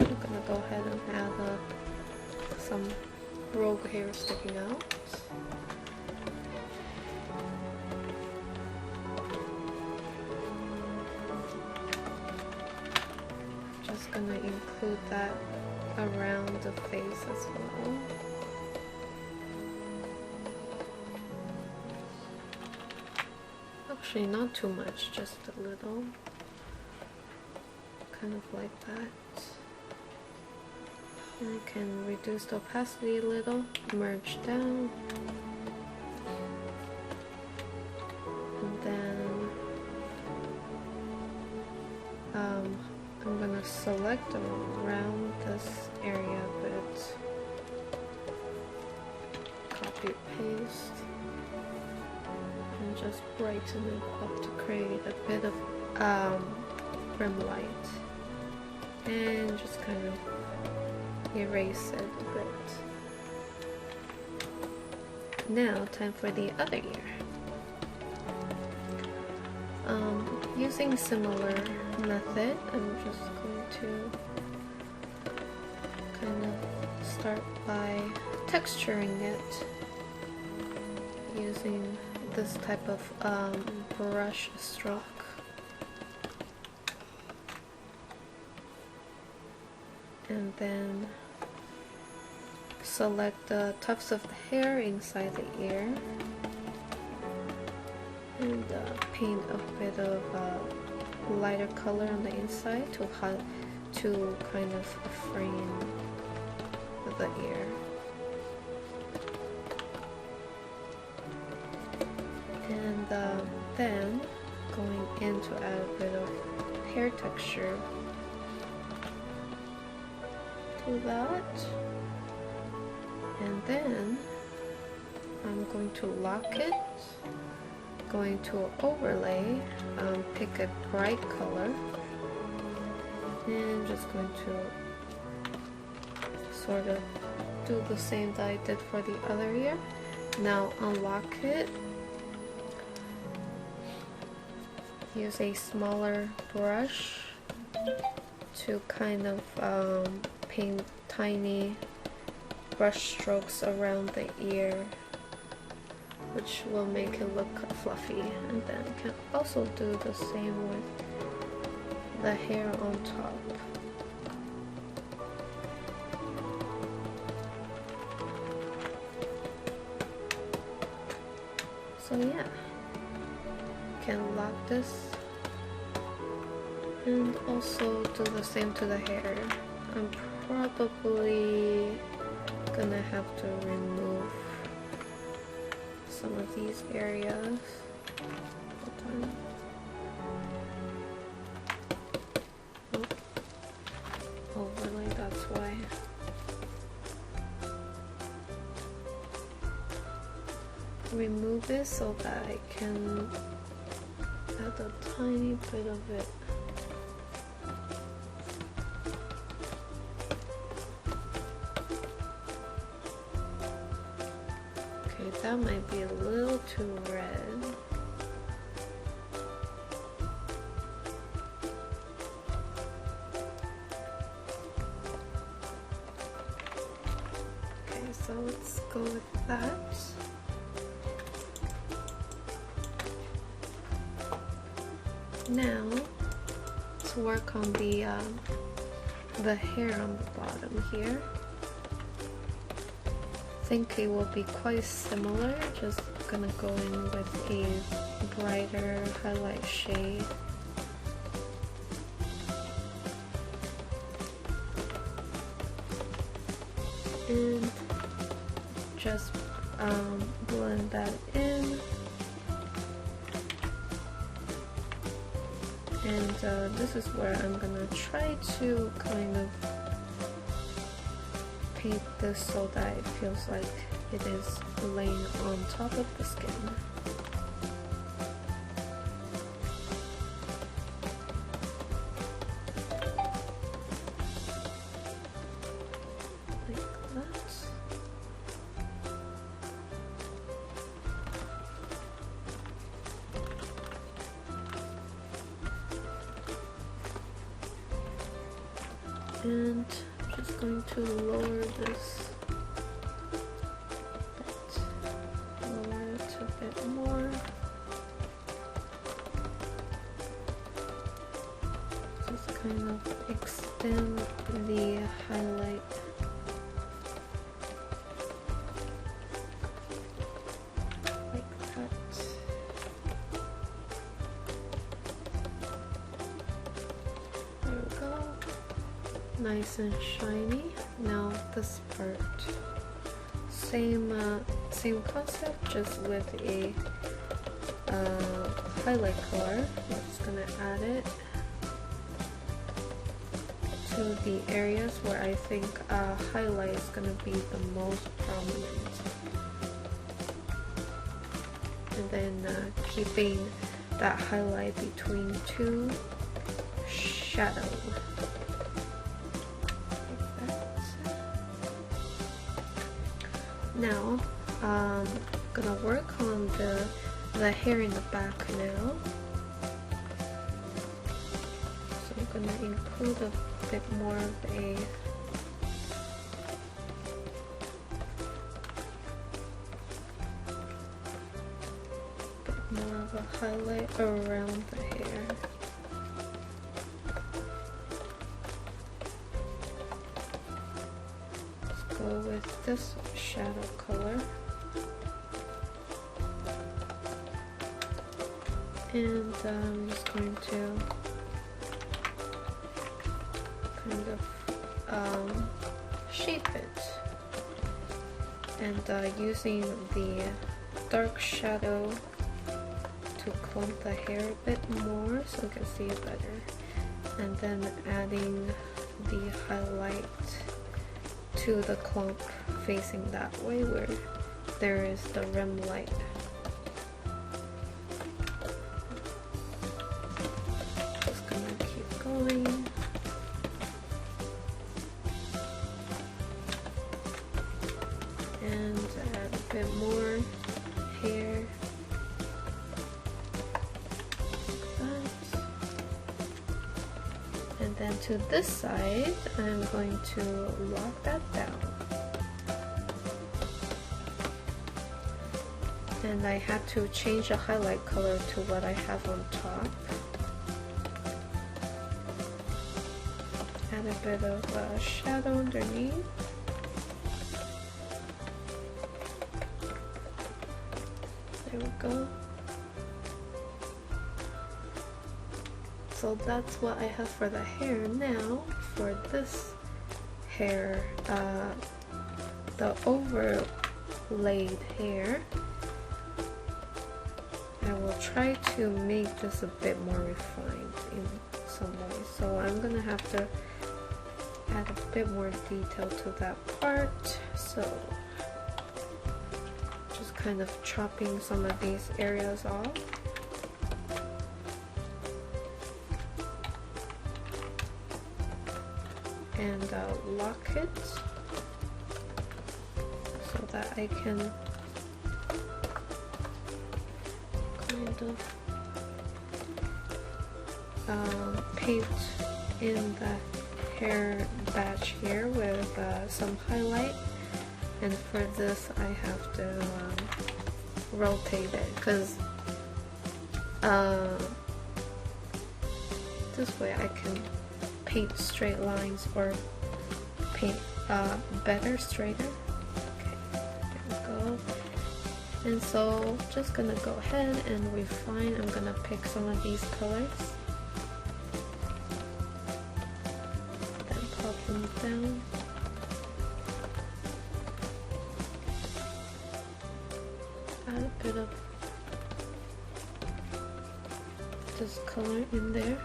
I'm gonna go ahead and add some rogue hair sticking out. Just gonna include that around the face as well. Actually, not too much, just a little. Kind of like that. And I can reduce the opacity a little, merge down. And then I'm gonna select around this area a bit. Copy paste. And just brighten it up to create a bit of rim light. And just kind of erase it a bit. Now, time for the other ear. Using similar method, I'm just going to kind of start by texturing it using this type of brush stroke. And then select the tufts of the hair inside the ear and paint a bit of lighter color on the inside to kind of frame the ear. And then going in to add a bit of hair texture to that, and then I'm going to lock it, going to overlay, pick a bright color, and just going to sort of do the same that I did for the other ear. Now unlock it, use a smaller brush to kind of paint tiny brush strokes around the ear, which will make it look fluffy, and then can also do the same with the hair on top. So yeah, can lock this and also do the same to the hair. I'm probably gonna have to remove some of these areas. Hold on. Oh, overlay, that's why. Remove it so that I can add a tiny bit of it. That might be a little too red. Okay, so let's go with that. Now, let's work on the hair on the bottom here. I think it will be quite similar, just gonna go in with a brighter highlight shade. And just blend that in. And this is where I'm gonna try to kind of paint this so that it feels like it is laying on top of the skin. And I'm just going to lower this a bit, lower it a bit more. Just kind of extend the highlight. Like that. There we go. Nice and shiny. Now this part, same concept, just with a highlight color. I'm just gonna add it to the areas where I think highlight is gonna be the most prominent, and then keeping that highlight between two shadows. Now, I'm gonna work on the hair in the back now. So I'm gonna include a bit more of a highlight around the hair. Let's go with this shadow color, and I'm just going to kind of shape it, and using the dark shadow to clump the hair a bit more so you can see it better, and then adding the highlight to the clump facing that way where there is the rim light. Just gonna keep going. And add a bit more hair. And then to this side, I'm going to lock that down. And I had to change the highlight color to what I have on top. Add a bit of shadow underneath. There we go. So that's what I have for the hair. Now for this hair, the overlaid hair, I will try to make this a bit more refined in some way. So I'm gonna have to add a bit more detail to that part. So just kind of chopping some of these areas off. And lock it so that I can kind of paint in the hair batch here with some highlight. And for this I have to rotate it because this way I can paint straight lines or paint better, straighter. Okay, there we go. And so just gonna go ahead and refine. I'm gonna pick some of these colors, then pop them down. Add a bit of this color in there.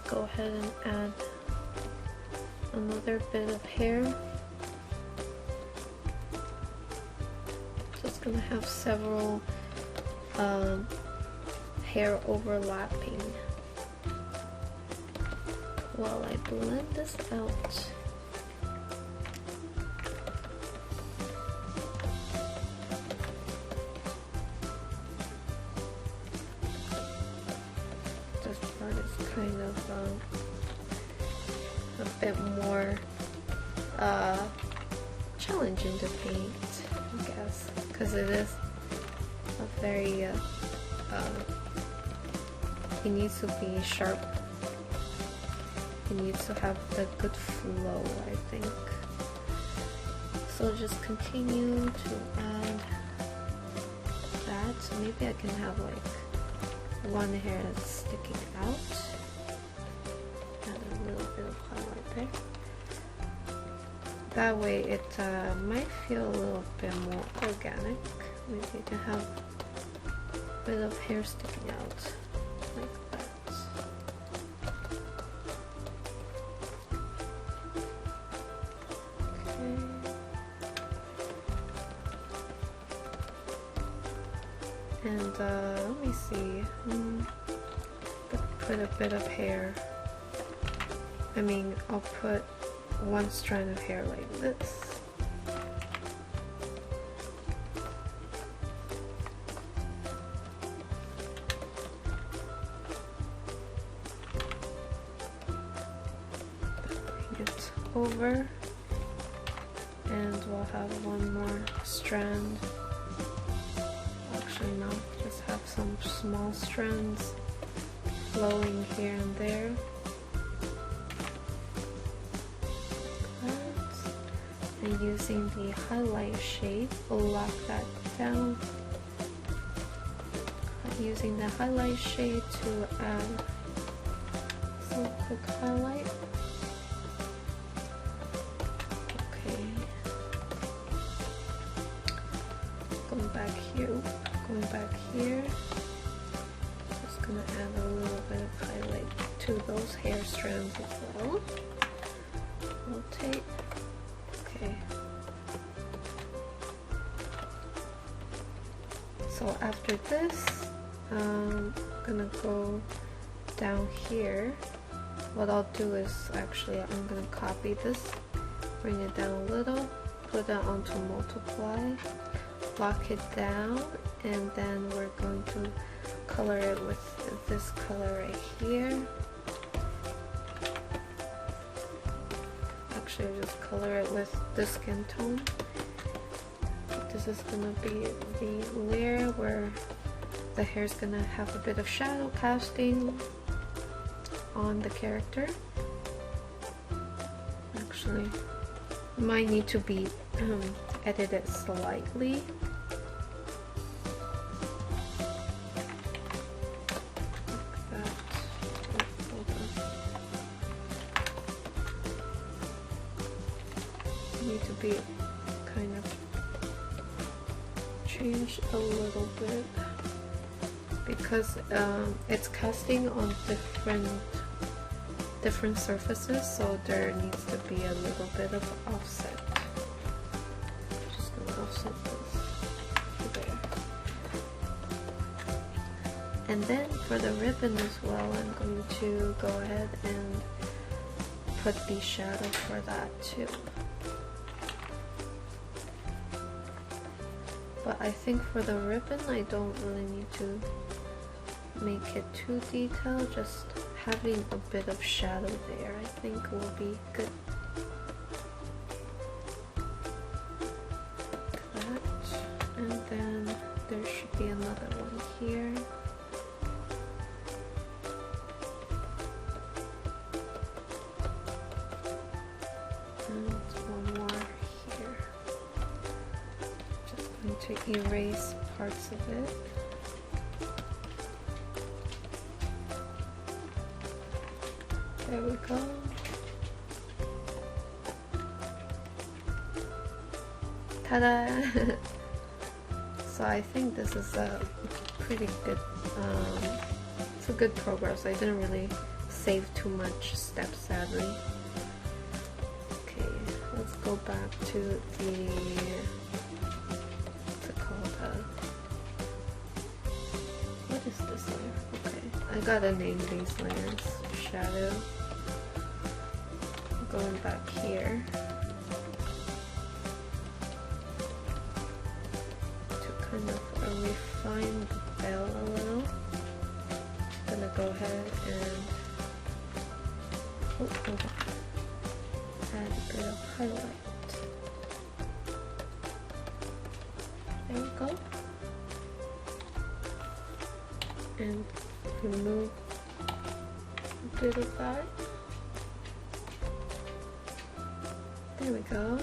go ahead and add another bit of hair. Just gonna have several hair overlapping while I blend this out. This part is kind of a bit more challenging to paint, I guess, because it is a very it needs to be sharp. It needs to have the good flow, I think. So just continue to add that. So maybe I can have like one hair that's sticking out. Add a little bit of highlight there. That way it might feel a little bit more organic. Maybe you can have a bit of hair sticking out like that. Okay. And let me see. Put a bit of hair. I mean, I'll put one strand of hair like this. Bring it over, and we'll have one more strand. Actually, no, just have some small strands flowing here and there. And using the highlight shade, lock that down. Using the highlight shade to add some quick highlight. Okay. Going back here. Just gonna add a little bit of highlight to those hair strands as well. Rotate. Okay. So after this, I'm gonna go down here. What I'll do is actually I'm gonna copy this, bring it down a little, put it onto multiply, lock it down, and then we're going to color it with this color right here. Actually, just color it with the skin tone. This is gonna be the layer where the hair is gonna have a bit of shadow casting on the character. Actually, might need to be edited slightly. Need to be kind of changed a little bit because it's casting on different surfaces, so there needs to be a little bit of offset. Just gonna offset this to there. And then for the ribbon as well, I'm going to go ahead and put the shadow for that too. But I think for the ribbon, I don't really need to make it too detailed. Just having a bit of shadow there, I think will be good. Like that. And then there should be another one here. To erase parts of it. There we go. Ta-da! So I think this is a pretty good, it's a good progress. I didn't really save too much steps, sadly. Okay, let's go back to the, what's it called? What is this layer? Okay, I gotta name these layers. Shadow. Going back here to kind of refine the bell a little. I'm gonna go ahead and hold on. Add a bit of highlight. There we go. And remove a bit of that. There we go.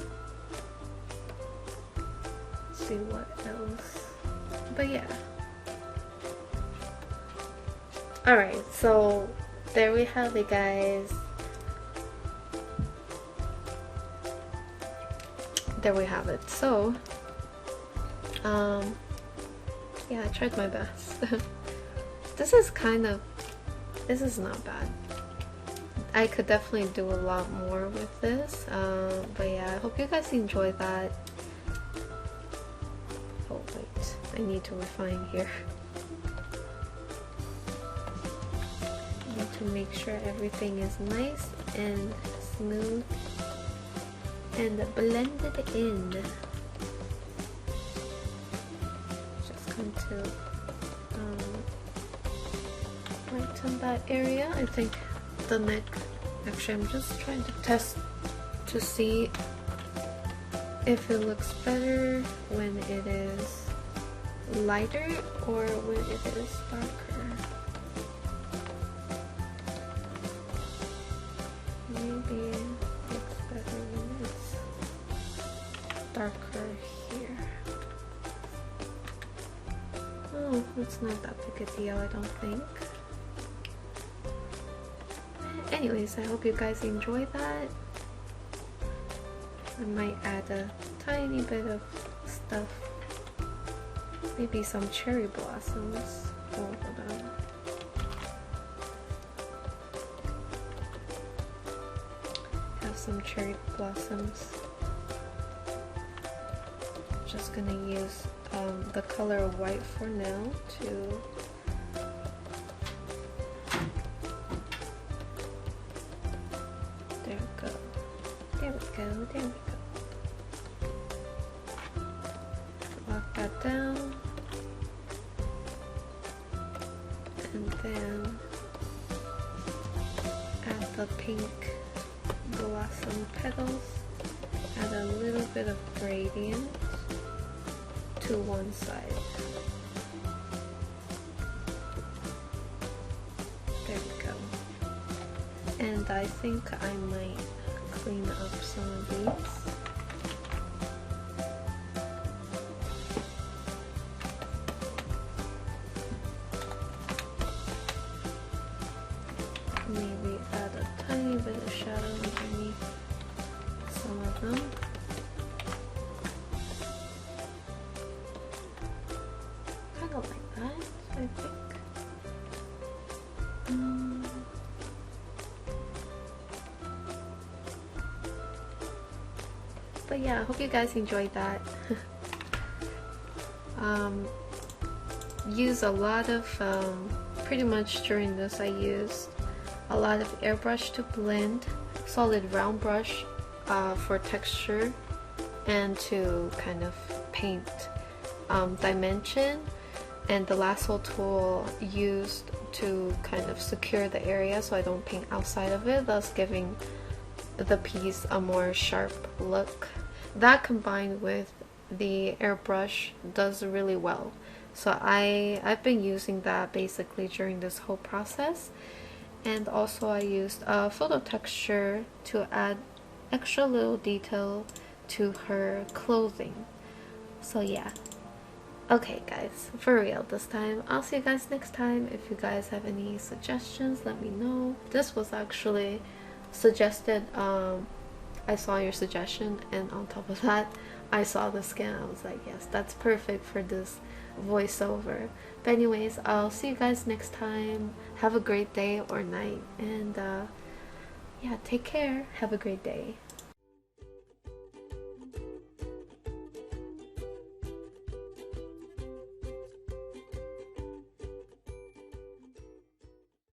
Let's see what else. But yeah. Alright, so there we have it, guys. There we have it. So, yeah, I tried my best. This is not bad. I could definitely do a lot more with this, but yeah, I hope you guys enjoy that. Oh wait, I need to refine here. I need to make sure everything is nice and smooth and blended in. Just come to lighten that area. I think the neck, actually I'm just trying to test to see if it looks better when it is lighter or when it is darker. Maybe it looks better when it's darker here. Oh, it's not that big a deal, I don't think. Anyways, I hope you guys enjoy that. I might add a tiny bit of stuff. Maybe some cherry blossoms over them. Have some cherry blossoms. Just gonna use the color white for now to there we go. Lock that down. And then add the pink blossom petals. Add a little bit of gradient to one side. There we go. And I think I might clean up some of these. Maybe add a tiny bit of shadow underneath some of them. Kind of like that, I think. But yeah, I hope you guys enjoyed that. Use a lot of, pretty much during this I used a lot of airbrush to blend, solid round brush for texture, and to kind of paint dimension, and the lasso tool used to kind of secure the area so I don't paint outside of it, thus giving the piece a more sharp look. That combined with the airbrush does really well. So I've been using that basically during this whole process. And also I used a photo texture to add extra little detail to her clothing. So yeah. Okay guys, for real this time. I'll see you guys next time. If you guys have any suggestions, let me know. This was actually suggested, I saw your suggestion, and on top of that I saw the skin. I was like, yes, that's perfect for this voiceover. But anyways, I'll see you guys next time. Have a great day or night, and yeah, take care. Have a great day.